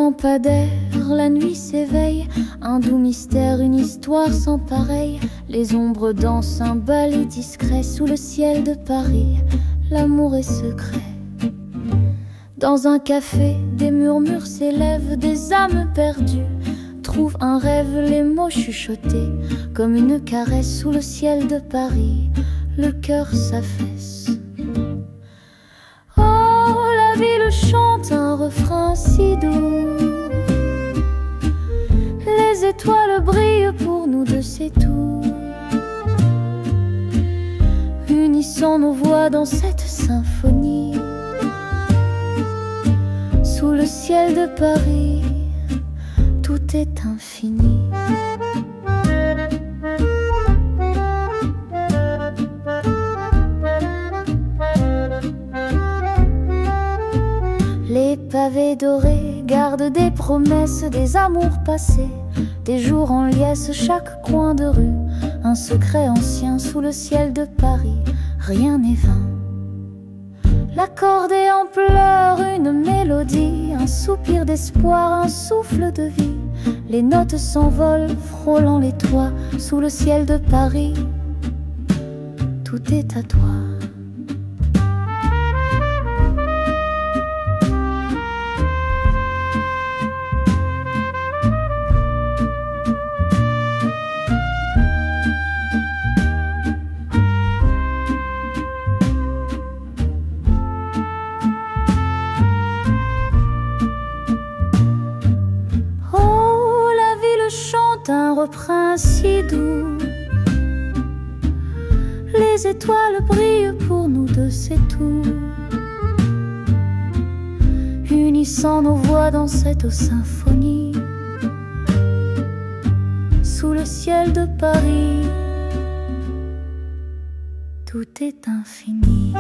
lampadaire, la nuit s'éveille, un doux mystère, une histoire sans pareil. Les ombres dansent un ballet discret sous le ciel de Paris. L'amour est secret. Dans un café, des murmures s'élèvent, des âmes perdues trouvent un rêve, les mots chuchotés comme une caresse sous le ciel de Paris. Le cœur s'affaisse. Oh, la ville chante un refrain si doux. Les étoiles brillent pour nous deux, c'est tout. Unissons nos voix dans cette symphonie. Sous le ciel de Paris, tout est infini. Les pavés dorés gardent des promesses, des amours passés, des jours en liesse, chaque coin de rue, un secret ancien sous le ciel de Paris. Rien n'est vain. L'accordéon pleure une mélodie, un soupir d'espoir, un souffle de vie. Les notes s'envolent, frôlant les toits, sous le ciel de Paris. Tout est à toi. Un refrain si doux. Les étoiles brillent pour nous deux, c'est tout. Unissant nos voix dans cette symphonie. Sous le ciel de Paris, tout est infini.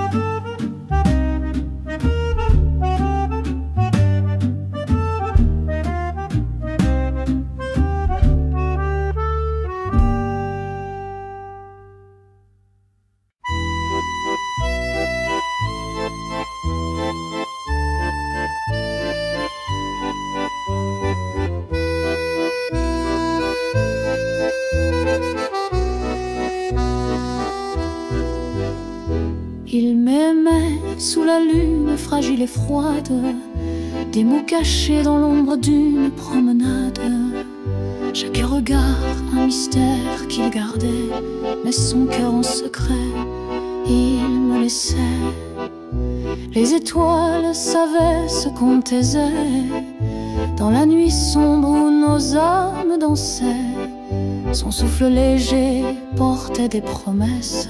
Il m'aimait sous la lune fragile et froide, des mots cachés dans l'ombre d'une promenade. Chaque regard un mystère qu'il gardait, mais son cœur en secret il me laissait. Les étoiles savaient ce qu'on taisait dans la nuit sombre où nos âmes dansaient. Son souffle léger portait des promesses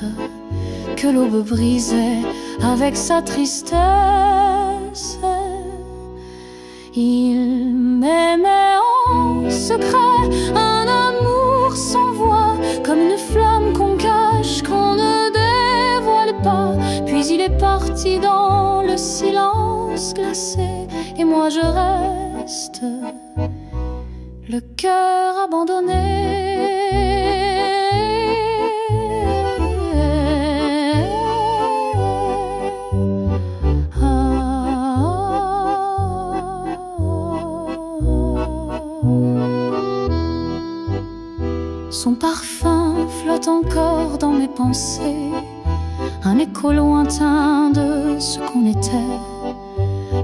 que l'aube brisait avec sa tristesse. Il m'aimait en secret, un amour sans voix, comme une flamme qu'on cache, qu'on ne dévoile pas. Puis il est parti dans le silence glacé, et moi je reste, le cœur abandonné. Son parfum flotte encore dans mes pensées, un écho lointain de ce qu'on était.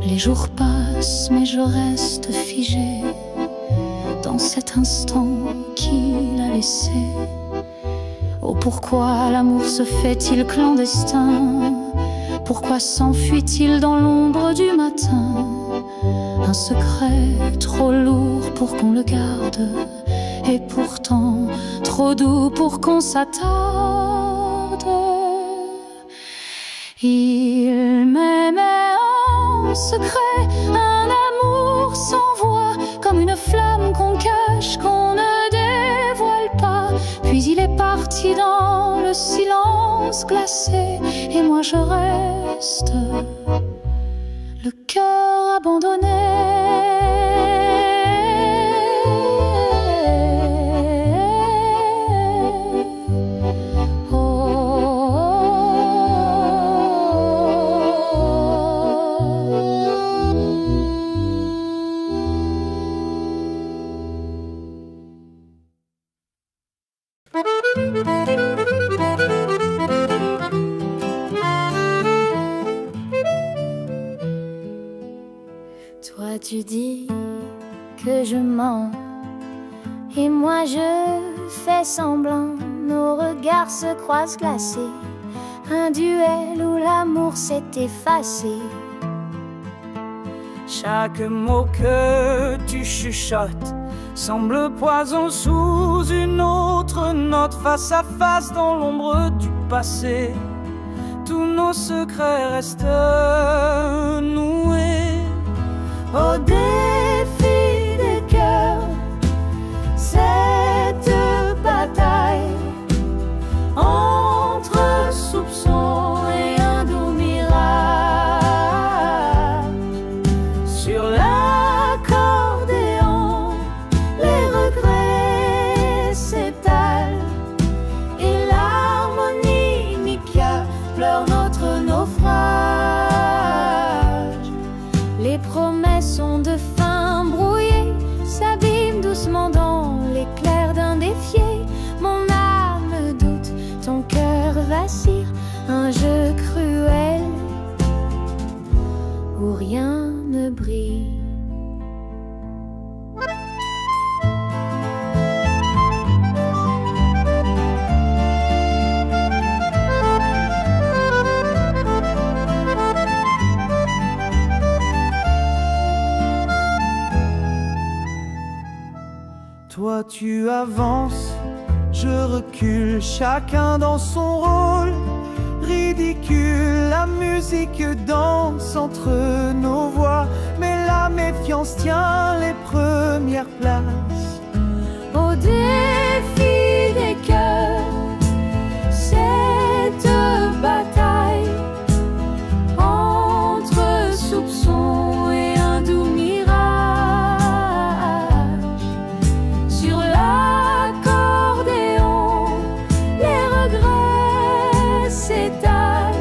Les jours passent mais je reste figée dans cet instant qu'il a laissé. Oh, pourquoi l'amour se fait-il clandestin? Pourquoi s'enfuit-il dans l'ombre du matin? Un secret trop lourd pour qu'on le garde, et pourtant trop doux pour qu'on s'attarde. Il m'aimait en secret, un amour sans voix, comme une flamme qu'on cache, qu'on ne dévoile pas. Puis il est parti dans le silence glacé, et moi je reste, le cœur abandonné. tu dis que je mens, et moi je fais semblant. Nos regards se croisent glacés, un duel où l'amour s'est effacé. Chaque mot que tu chuchotes semble poison sous une autre note. Face à face dans l'ombre du passé, tous nos secrets restent noués. Au défi des cœurs, cette bataille entre soupçons et un doux mirage. Sur l'accordéon, les regrets s'étalent et l'harmonica pleure notre naufrage. Les promesses ont de fin brouillé, s'abîment doucement dans l'éclair d'un défier. Mon âme doute, ton cœur vacille, un jeu cruel où rien ne brille. Toi tu avances, je recule, chacun dans son rôle. Ridicule, la musique danse entre nos voix, mais la méfiance tient les premières places. Au défi des cœurs, cette bataille entre soupçons et un doux mirage. Sur l'accordéon, les regrets s'étalent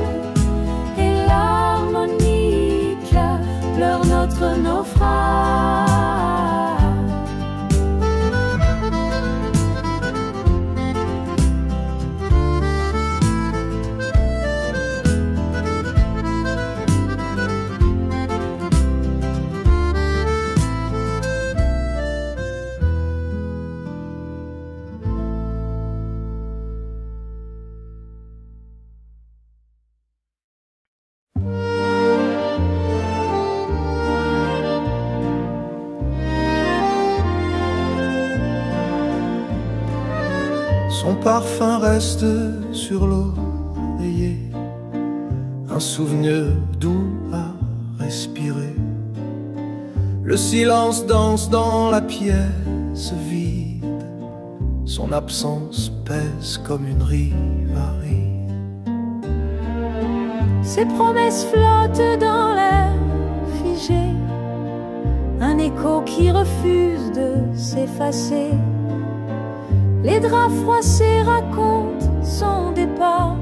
et l'harmonica pleure notre naufrage. Son parfum reste sur l'oreiller, un souvenir doux à respirer. Le silence danse dans la pièce vide, son absence pèse comme une rivalité. Ses promesses flottent dans l'air figé, un écho qui refuse de s'effacer. Les draps froissés racontent son départ,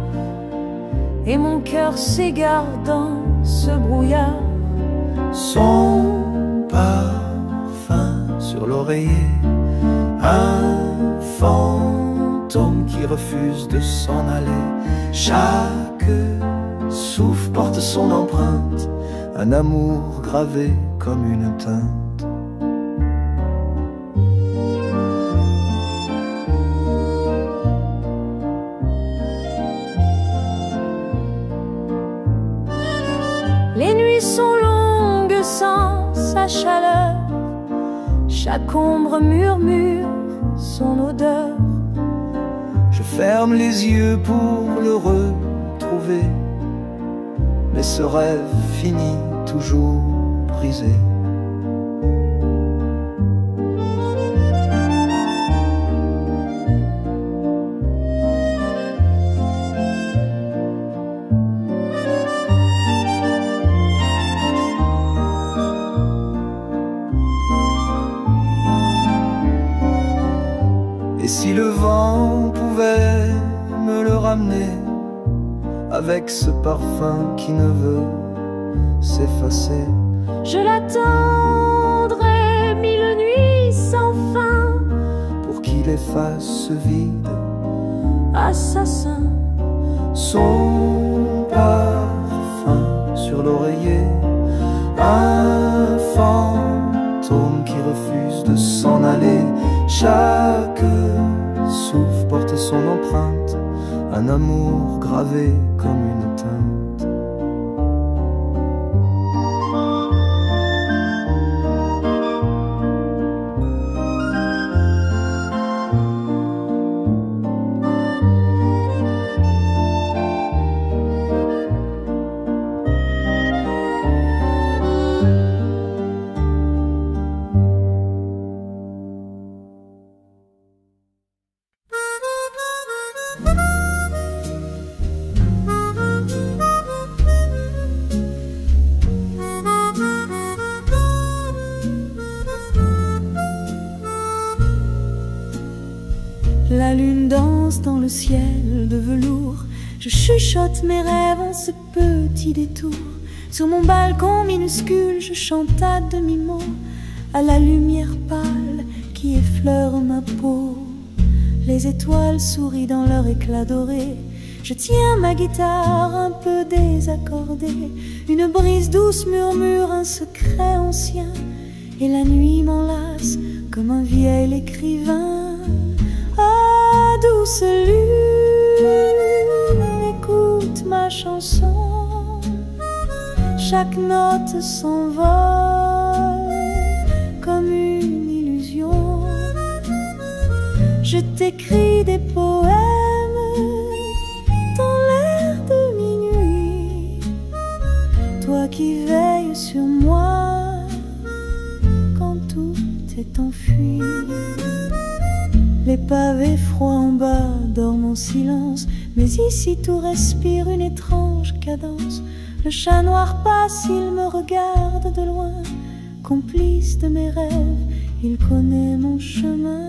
et mon cœur s'égare dans ce brouillard. Son parfum sur l'oreiller, un fantôme qui refuse de s'en aller. Chaque souffle porte son empreinte, un amour gravé comme une teinte. Les nuits sont longues sans sa chaleur, chaque ombre murmure son odeur. Je ferme les yeux pour le retrouver, mais ce rêve finit toujours brisé. Et si le vent pouvait me le ramener, avec ce parfum qui ne veut s'effacer, je l'attendrai 1000 nuits sans fin, pour qu'il efface ce vide. Assassin, son parfum sur l'oreiller, un fantôme refuse de s'en aller. Chaque souffle porte son empreinte, un amour gravé comme une teinte. La lune danse dans le ciel de velours. Je chuchote mes rêves en ce petit détour. Sur mon balcon minuscule, je chante à demi-mot à la lumière pâle qui effleure ma peau. Les étoiles sourient dans leur éclat doré. Je tiens ma guitare un peu désaccordée. Une brise douce murmure un secret ancien. Et la nuit m'enlace comme un vieil écrivain. Ah, douce lune, écoute ma chanson. Chaque note s'envole comme une illusion. Je t'écris des poèmes dans l'air de minuit. Toi qui veilles sur moi quand tout est enfui. Les pavés froids en bas dorment en silence, mais ici tout respire une étrange cadence. Le chat noir passe, il me regarde de loin. Complice de mes rêves, il connaît mon chemin.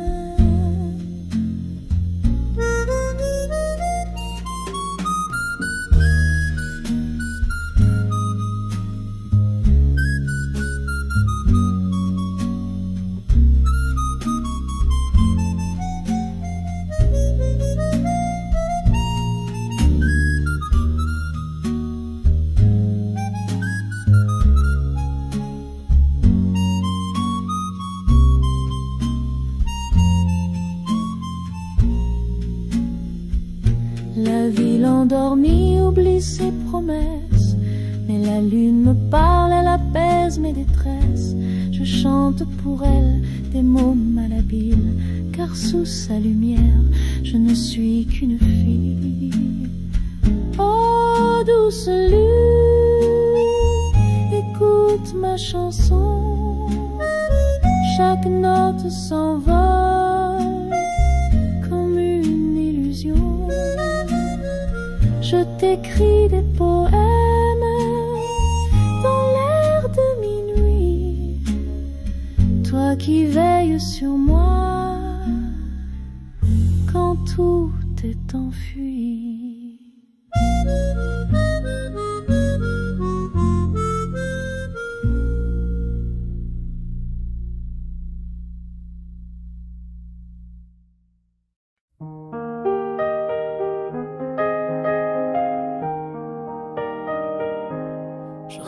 La ville endormie oublie ses promesses, mais la lune me parle, elle apaise mes détresses. Je chante pour elle des mots malhabiles, car sous sa lumière, je ne suis qu'une fille. Oh, douce lune, écoute ma chanson. Chaque note s'envole comme une illusion. Je t'écris des poèmes dans l'air de minuit. Toi qui veilles sur moi quand tout est enfui.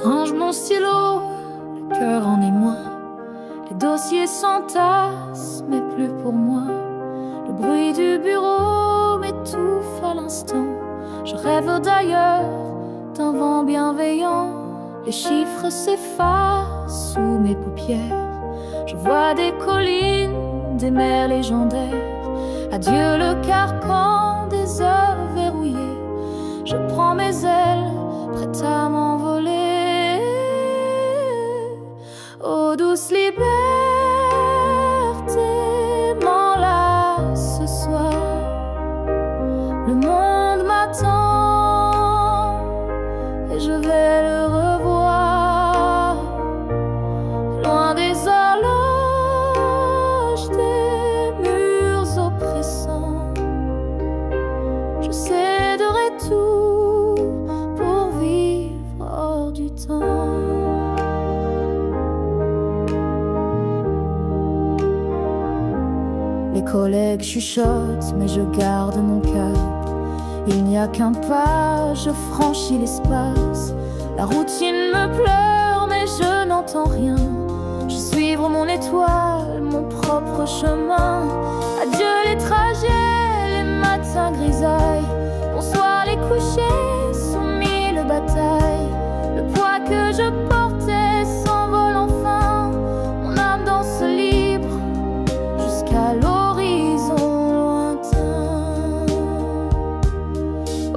Range mon stylo, le cœur en émoi. Les dossiers s'entassent, mais plus pour moi. Le bruit du bureau m'étouffe à l'instant. Je rêve d'ailleurs, d'un vent bienveillant. Les chiffres s'effacent sous mes paupières. Je vois des collines, des mers légendaires. Adieu le carcan des heures verrouillées. Je prends mes ailes, prête à m'envoler. Oh douce liberté, m'enlace ce soir. Le monde m'attend et je vais le revoir. Loin des horloges, des murs oppressants, je céderai tout pour vivre hors du temps. Les collègues chuchotent, mais je garde mon cap. Il n'y a qu'un pas, je franchis l'espace. La routine me pleure, mais je n'entends rien. suivre mon étoile, mon propre chemin. Adieu les trajets, les matins grisailles. Bonsoir les couchers sous mille batailles. Le poids que je portais s'envole enfin. Mon âme danse libre jusqu'à l'horizon lointain.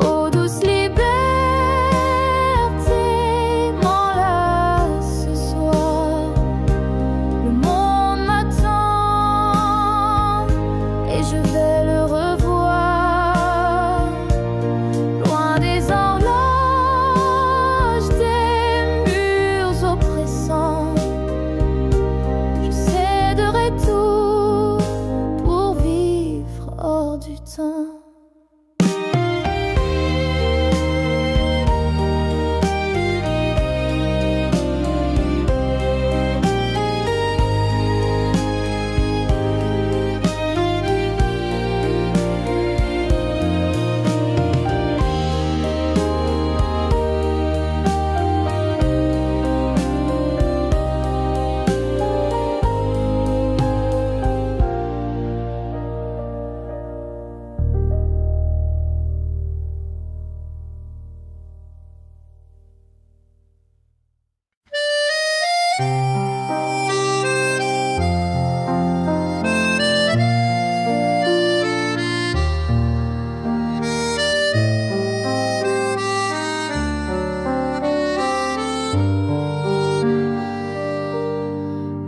Ô douce liberté, m'enlace ce soir. Le monde m'attend et je vais le revoir. Loin des horloges, des murs oppressants, je céderai tout pour vivre hors du temps.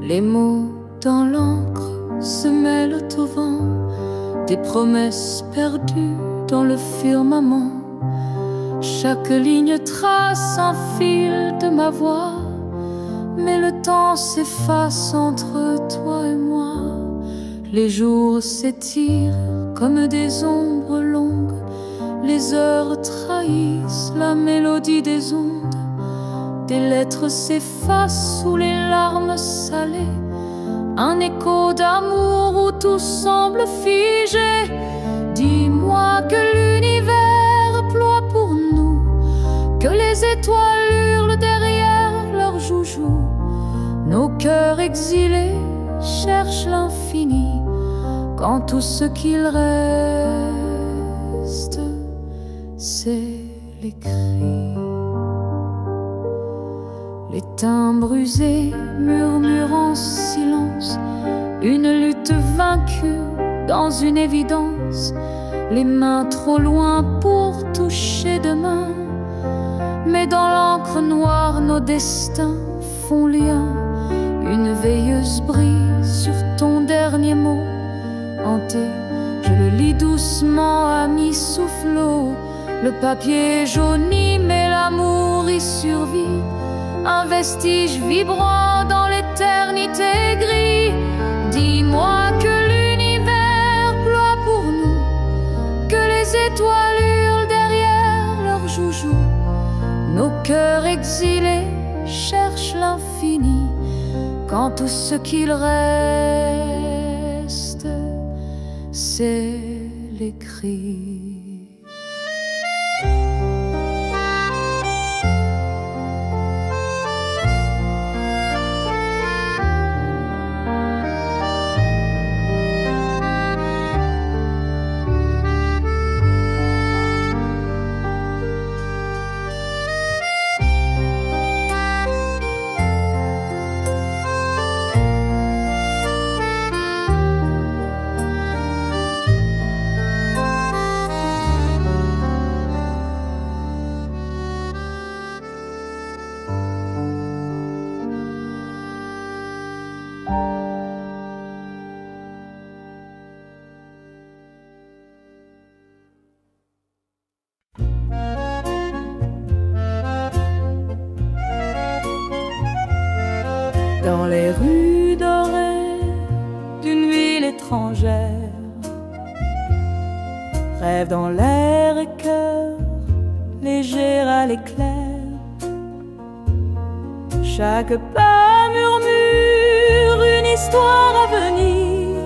Les mots dans l'encre se mêlent au vent, des promesses perdues dans le firmament. Chaque ligne trace un fil de ma voix, mais le temps s'efface entre toi et moi. Les jours s'étirent comme des ombres longues, les heures trahissent la mélodie des ondes. Des lettres s'effacent sous les larmes salées, un écho d'amour où tout semble figé. Dis-moi que l'univers ploie pour nous, que les étoiles hurlent derrière leurs joujoux. Nos cœurs exilés cherchent l'infini, quand tout ce qu'il reste, c'est les cris. Les timbres usés murmurent en silence, une lutte vaincue dans une évidence. Les mains trop loin pour toucher demain, mais dans l'encre noire nos destins font lien. Une veilleuse brille sur ton dernier mot hanté, je le lis doucement à mi-soufflot. Le papier jauni mais l'amour y survit, un vestige vibrant dans l'éternité gris. Dis-moi que l'univers ploie pour nous, que les étoiles hurlent derrière leurs joujoux. Nos cœurs exilés cherchent l'infini, quand tout ce qu'il reste, c'est les cris. Dans les rues dorées d'une ville étrangère, rêve dans l'air et cœur léger à l'éclair. Chaque pas murmure une histoire à venir,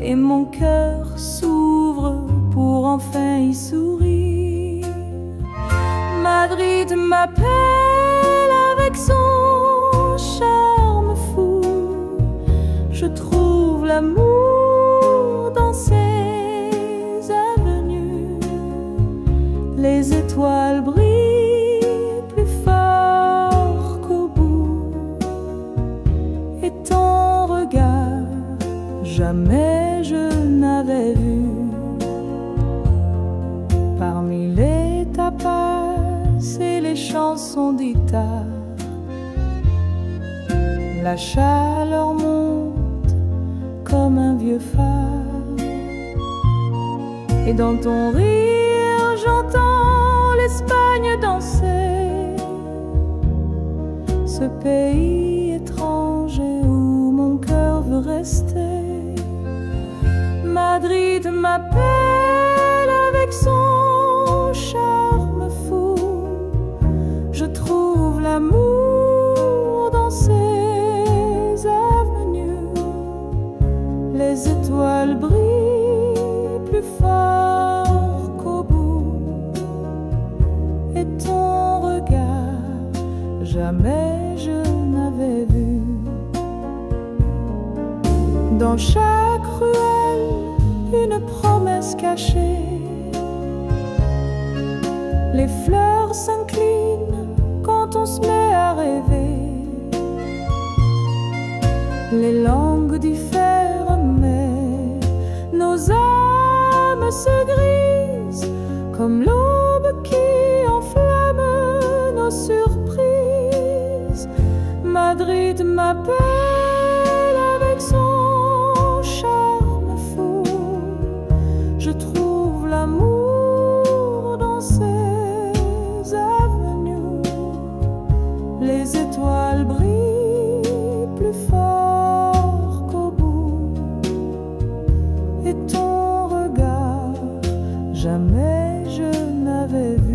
et mon cœur s'ouvre pour enfin y sourire. Madrid m'appelle avec son l'amour dans ces avenues. Les étoiles brillent plus fort qu'au bout, et ton regard jamais je n'avais vu. Parmi les tapas et les chansons d'Ita, la chaleur monte comme un vieux phare, et dans ton rire j'entends l'Espagne danser, ce pays étranger où mon cœur veut rester. Madrid m'appelle avec son charme fou, je trouve l'amour dans ces avenues. Les étoiles brillent plus fort qu'au bout, et ton regard jamais je n'avais vu. Dans chaque ruelle, une promesse cachée, les fleurs s'inclinent quand on se met à rêver. Les langues diffèrent mais nos âmes se grisent, comme l'aube qui enflamme nos surprises. Madrid m'appelle avec son charme fou, je trouve l'amour dans ces avenues. Les étoiles brillent plus fort qu'au bout, et ton regard jamais je n'avais vu.